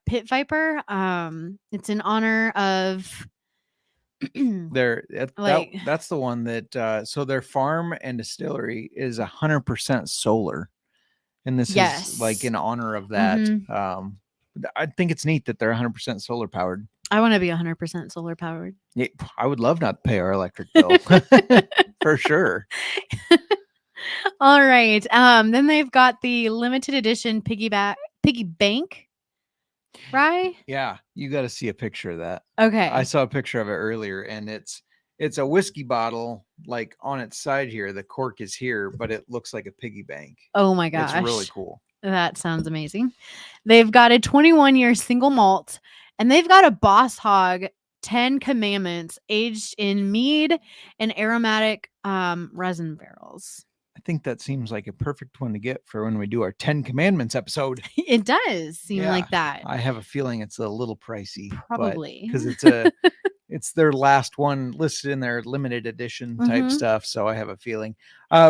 Pit Viper. It's in honor of That's the one that so their farm and distillery is 100% solar, and this is like in honor of that. I think it's neat that they're 100% solar powered. I want to be 100% solar powered. Yeah, I would love not to pay our electric bill for sure. All right. Then they've got the limited edition piggy bank. Right? Yeah, you got to see a picture of that. Okay. I saw a picture of it earlier, and it's a whiskey bottle, like on its side here. The cork is here, but it looks like a piggy bank. Oh my gosh. It's really cool. That sounds amazing. They've got a 21-year single malt, and they've got a Boss Hog 10 Commandments aged in mead and aromatic resin barrels. I think that seems like a perfect one to get for when we do our 10 Commandments episode. It does seem like that. I have a feeling it's a little pricey. Probably. Because it's their last one listed in their limited edition type stuff. So I have a feeling.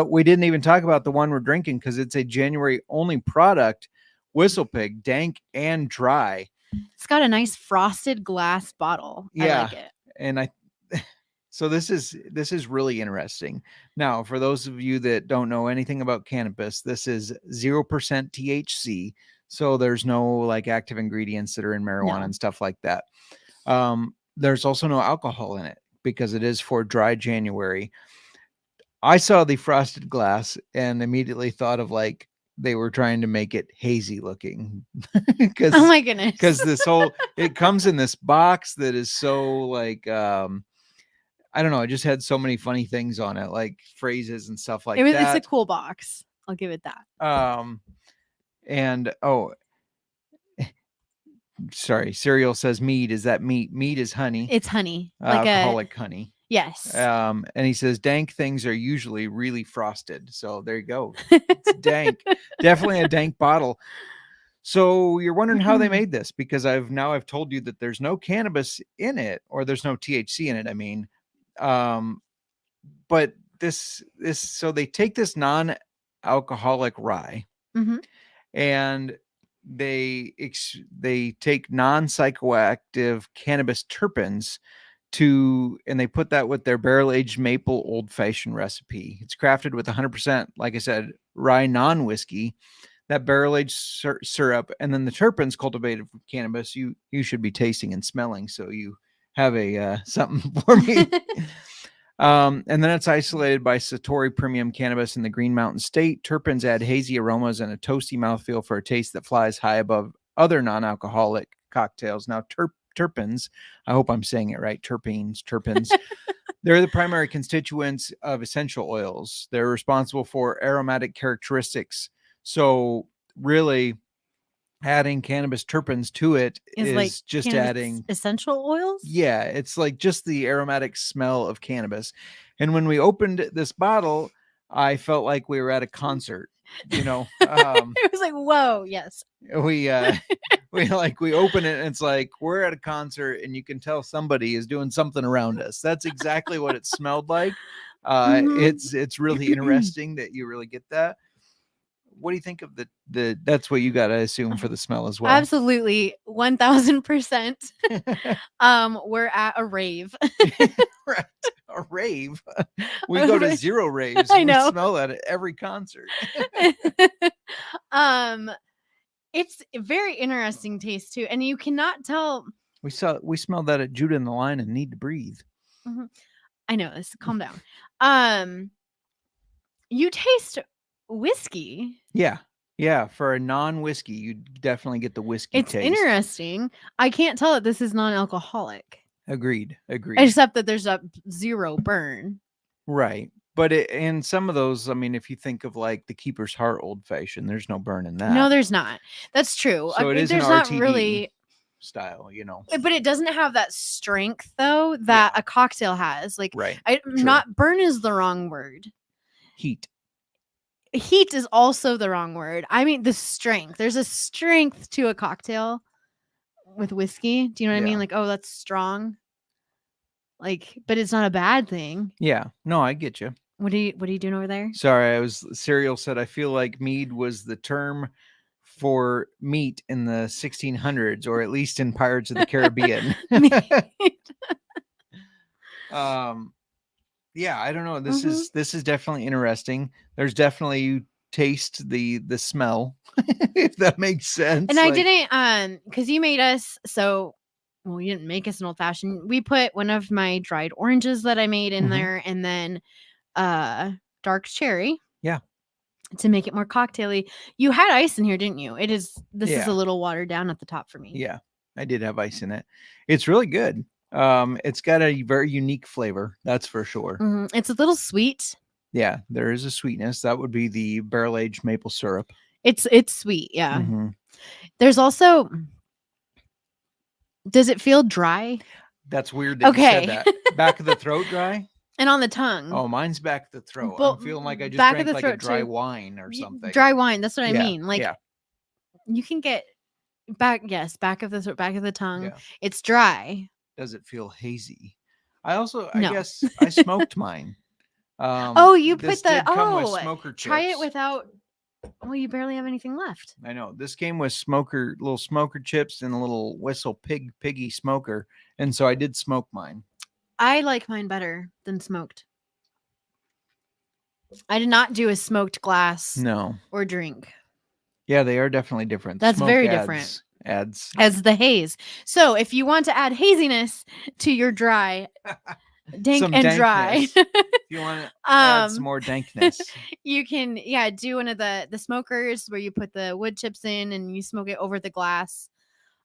We didn't even talk about the one we're drinking because it's a January only product, WhistlePig Dank and Dry. It's got a nice frosted glass bottle. Yeah. I like it. And so this is really interesting. Now, for those of you that don't know anything about cannabis, this is 0% THC. So there's no like active ingredients that are in marijuana and stuff like that. There's also no alcohol in it because it is for dry January. I saw the frosted glass and immediately thought of like they were trying to make it hazy looking. Oh my goodness. Because this whole it comes in this box that is so like I don't know. It just had so many funny things on it, like phrases and stuff like that. It's a cool box. I'll give it that. And sorry, Cereal says mead. Is that meat? Mead is honey. It's honey, like alcoholic honey. Yes. And he says dank things are usually really frosted. So there you go. It's dank. Definitely a dank bottle. So you're wondering how they made this because I've told you that there's no cannabis in it, or there's no THC in it. I mean, but this so they take this non-alcoholic rye and they take non-psychoactive cannabis terpenes and they put that with their barrel-aged maple old-fashioned recipe. It's crafted with 100%, like I said, rye non-whiskey, that barrel-aged syrup, and then the terpenes cultivated from cannabis you should be tasting and smelling, so you have a something for me. And then it's isolated by Satori Premium Cannabis in the Green Mountain State. Terpenes add hazy aromas and a toasty mouthfeel for a taste that flies high above other non-alcoholic cocktails. Now, terpenes, I hope I'm saying it right, terpenes, they're the primary constituents of essential oils. They're responsible for aromatic characteristics. So really adding cannabis terpenes to it is like just adding essential oils. Yeah, it's like just the aromatic smell of cannabis. And when we opened this bottle, I felt like we were at a concert, you know. It was like, whoa, yes. We open it and it's like we're at a concert and you can tell somebody is doing something around us. That's exactly what it smelled like. It's really interesting that you really get that. What do you think of the that's what you got to assume for the smell as well? Absolutely. 1000%. We're at a rave. Right. A rave. We go to zero raves. I know. We smell that at every concert. It's a very interesting taste too. And you cannot tell. We smelled that at Judah in the Line and Need to Breathe. I know this. Calm down. You taste whiskey. Yeah. Yeah, for a non-whiskey, you definitely get the whiskey It's taste. interesting. I can't tell that this is non-alcoholic, Agreed. except that there's a 0 burn. Right. But in some of those, I mean, if you think of like the Keeper's Heart Old Fashioned, there's no burn in that. No, there's not. That's true. So I it mean, is an there's not RTD really style, you know. But it doesn't have that strength though that a cocktail has. Like Right. not burn is the wrong word. Heat. Heat is also the wrong word. I mean the strength. There's a strength to a cocktail with whiskey. Do you know what I mean? Like, oh, that's strong. Like, but it's not a bad thing. Yeah. No, I get you. What are you doing over there? Sorry, Serial said I feel like mead was the term for meat in the 1600s, or at least in Pirates of the Caribbean. Yeah, I don't know. This is definitely interesting. There's definitely, you taste the smell, if that makes sense. And I didn't because you made us you didn't make us an old fashioned. We put one of my dried oranges that I made in there, and then dark cherry. Yeah. To make it more cocktaily. You had ice in here, didn't you? This is Yeah. a little watered down at the top for me. Yeah, I did have ice in it. It's really good. It's got a very unique flavor, that's for sure. It's a little sweet. Yeah, there is a sweetness. That would be the barrel-aged maple syrup. It's sweet, yeah. Mm-hmm. There's also, does it feel dry? That's weird that you said that. Back of the throat dry? And on the tongue. Oh, mine's back of the throat. But I'm feeling like I just back of drank the like a throat dry too. wine or something. Dry wine, that's what I Yeah, mean. Like, yeah. you can get back of the throat, back of the tongue. Yeah. It's dry. Does it feel hazy? I also, No. I guess I smoked mine. You this put the did come with smoker try it chips. without. Well, you barely have anything left. I know this came with little smoker chips and a little WhistlePig piggy smoker, and so I did smoke mine. I like mine better than smoked. I did not do a smoked glass No, or drink. yeah, they are definitely different. That's Smoke very adds- different. Adds As the haze. So if you want to add haziness to your dry, dank some and dry, dankness. If you want to add some more dankness. you can do one of the smokers where you put the wood chips in and you smoke it over the glass.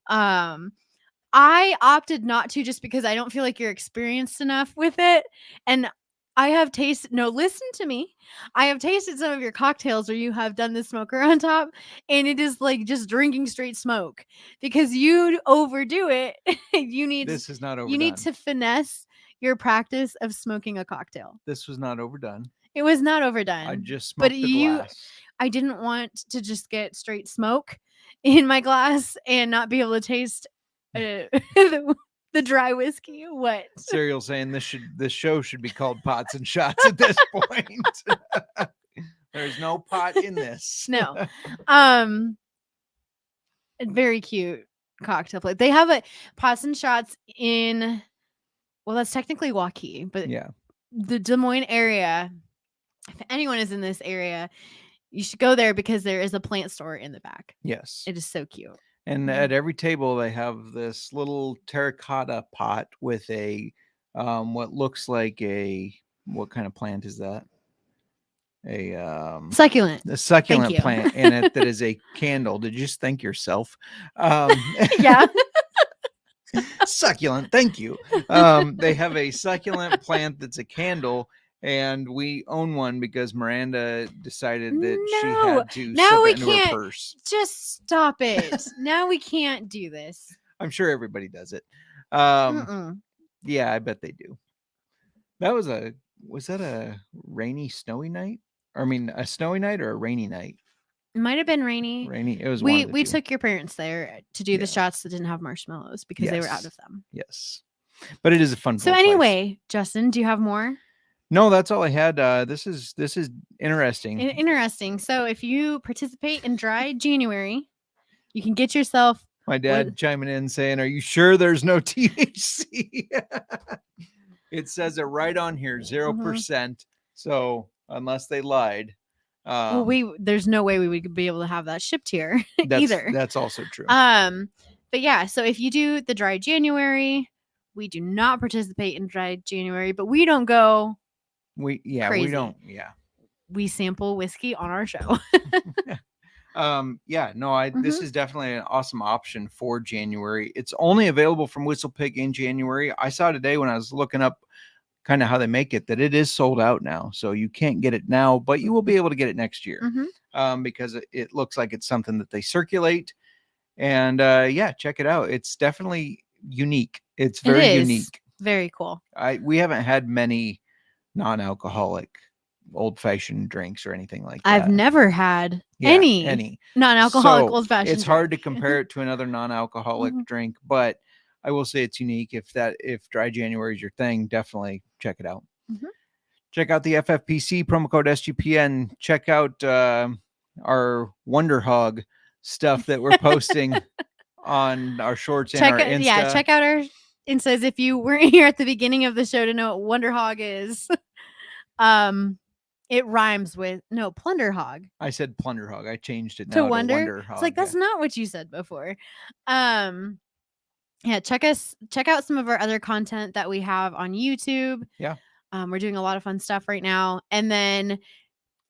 I opted not to just because I don't feel like you're experienced enough with it. And I have tasted, listen to me. I have tasted some of your cocktails where you have done the smoker on top, and it is like just drinking straight smoke because you overdo it. This is not overdone. You need to finesse your practice of smoking a cocktail. This was not overdone. It was not overdone. I just smoked the glass. I didn't want to just get straight smoke in my glass and not be able to taste the dry whiskey. What? Serial saying this show should be called Pots and Shots at this point. There's no pot in this. No. Very cute cocktail plate. They have a Pots and Shots in, well, that's technically Waukee, but Yeah. the Des Moines area. If anyone is in this area, you should go there because there is a plant store in the back. Yes. It is so cute. And at every table they have this little terracotta pot with a what looks like what kind of plant is that? Succulent. A succulent you. plant in it that is a candle. Did you just thank yourself? Yeah. Succulent. Thank you. They have a succulent plant that's a candle, and we own one because Miranda decided that she had to now slip we it into her can't. purse. Just stop it. Now we can't do this. I'm sure everybody does it. Mm-mm. Yeah, I bet they do. Was that a rainy, snowy night? Or, I mean, a snowy night or a rainy night? It might have been rainy. Rainy. It was one of the We two. took your parents there to do the Yeah. shots that didn't have marshmallows because they were out Yes. of them. Yes. But it is a fun So place. anyway, Justin, do you have more? No, that's all I had. This is interesting. Interesting. So if you participate in Dry January, you can get yourself. My dad chiming in saying, "Are you sure there's no THC?" It says it right on here, 0%. So unless they lied, Well, there's no way we would be able to have that shipped here either. That's also true. But yeah, so if you do the Dry January, we do not participate in Dry January, but we don't go. We crazy. don't. Yeah. We sample whiskey on our show. This is definitely an awesome option for January. It's only available from WhistlePig in January. I saw today when I was looking up kind of how they make it that it is sold out now. So you can't get it now, but you will be able to get it next year. Because it looks like it's something that they circulate. And check it out. It's definitely unique. It's very unique. Very cool. We haven't had many non-alcoholic old-fashioned drinks or anything like that. I've never had any non-alcoholic old-fashioned. It's hard to compare it to another non-alcoholic drink, but I will say it's unique. If dry January is your thing, definitely check it out. Check out the FFPC promo code SGPN. Check out our Wonder Hog stuff that we're posting on our shorts and our Insta. Yeah, check out our Instas if you weren't here at the beginning of the show to know what Wonder Hog is. It rhymes with Plunder Hog. I said Plunder Hog. I changed it now to to Wonder Hog. It's like that's not what you said before. Check out some of our other content that we have on YouTube. Yeah. We're doing a lot of fun stuff right now. And then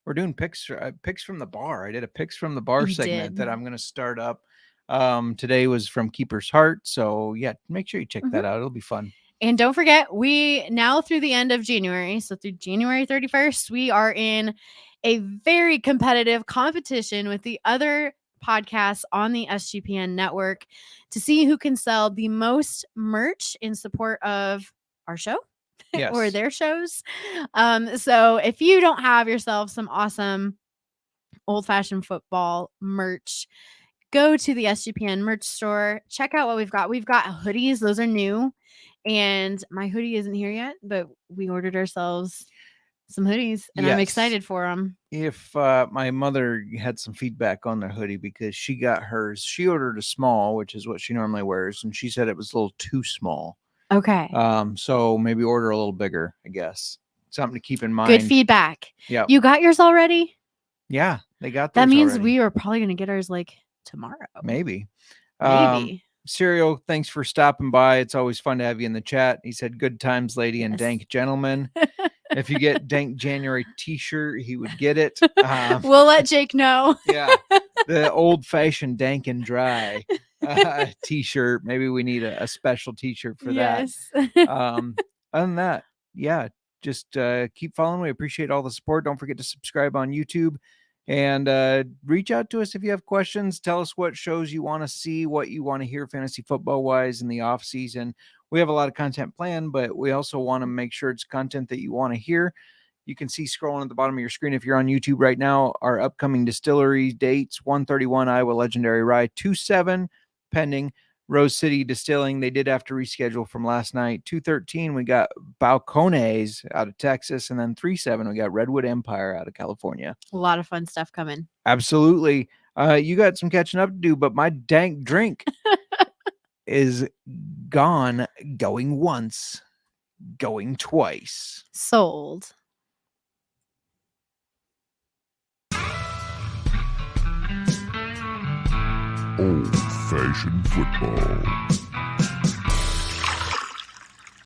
we're doing picks from the bar. I did a picks from the bar segment that I'm going to start up. Today was from Keeper's Heart. So yeah, make sure you check that out. It'll be fun. And don't forget, we now through the end of January, so through January 31st, we are in a very competitive competition with the other podcasts on the SGPN network to see who can sell the most merch in support of our show or their shows. So if you don't have yourself some awesome old-fashioned football merch, go to the SGPN merch store. Check out what we've got. We've got hoodies. Those are new. And my hoodie isn't here yet, but we ordered ourselves some hoodies, and I'm excited for them. If my mother had some feedback on the hoodie because she got hers, she ordered a small, which is what she normally wears, and she said it was a little too small. Okay. So maybe order a little bigger, I guess. Something to keep in mind. Good feedback. Yeah. You got yours already? Yeah, they got that. Means already. We are probably going to get ours like tomorrow. Maybe. Serial, thanks for stopping by. It's always fun to have you in the chat. He said, good times, lady, and dank gentleman. If you get Dank January t-shirt, he would get it. We'll let Jake know. Yeah. The old-fashioned dank and dry t-shirt. Maybe we need a special t-shirt for that. Other than that, yeah, just keep following. We appreciate all the support. Don't forget to subscribe on YouTube. And reach out to us if you have questions. Tell us what shows you want to see, what you want to hear fantasy football wise in the off season. We have a lot of content planned, but we also want to make sure it's content that you want to hear. You can see scrolling at the bottom of your screen if you're on YouTube right now, our upcoming distillery dates: 131 Iowa Legendary Rye, 27 pending. Rose City Distilling, they did have to reschedule from last night. 213, we got Balcones out of Texas, and then 37, we got Redwood Empire out of California. A lot of fun stuff coming. Absolutely. You got some catching up to do, but my dank drink is gone, going once, going twice. Sold. Old-fashioned football.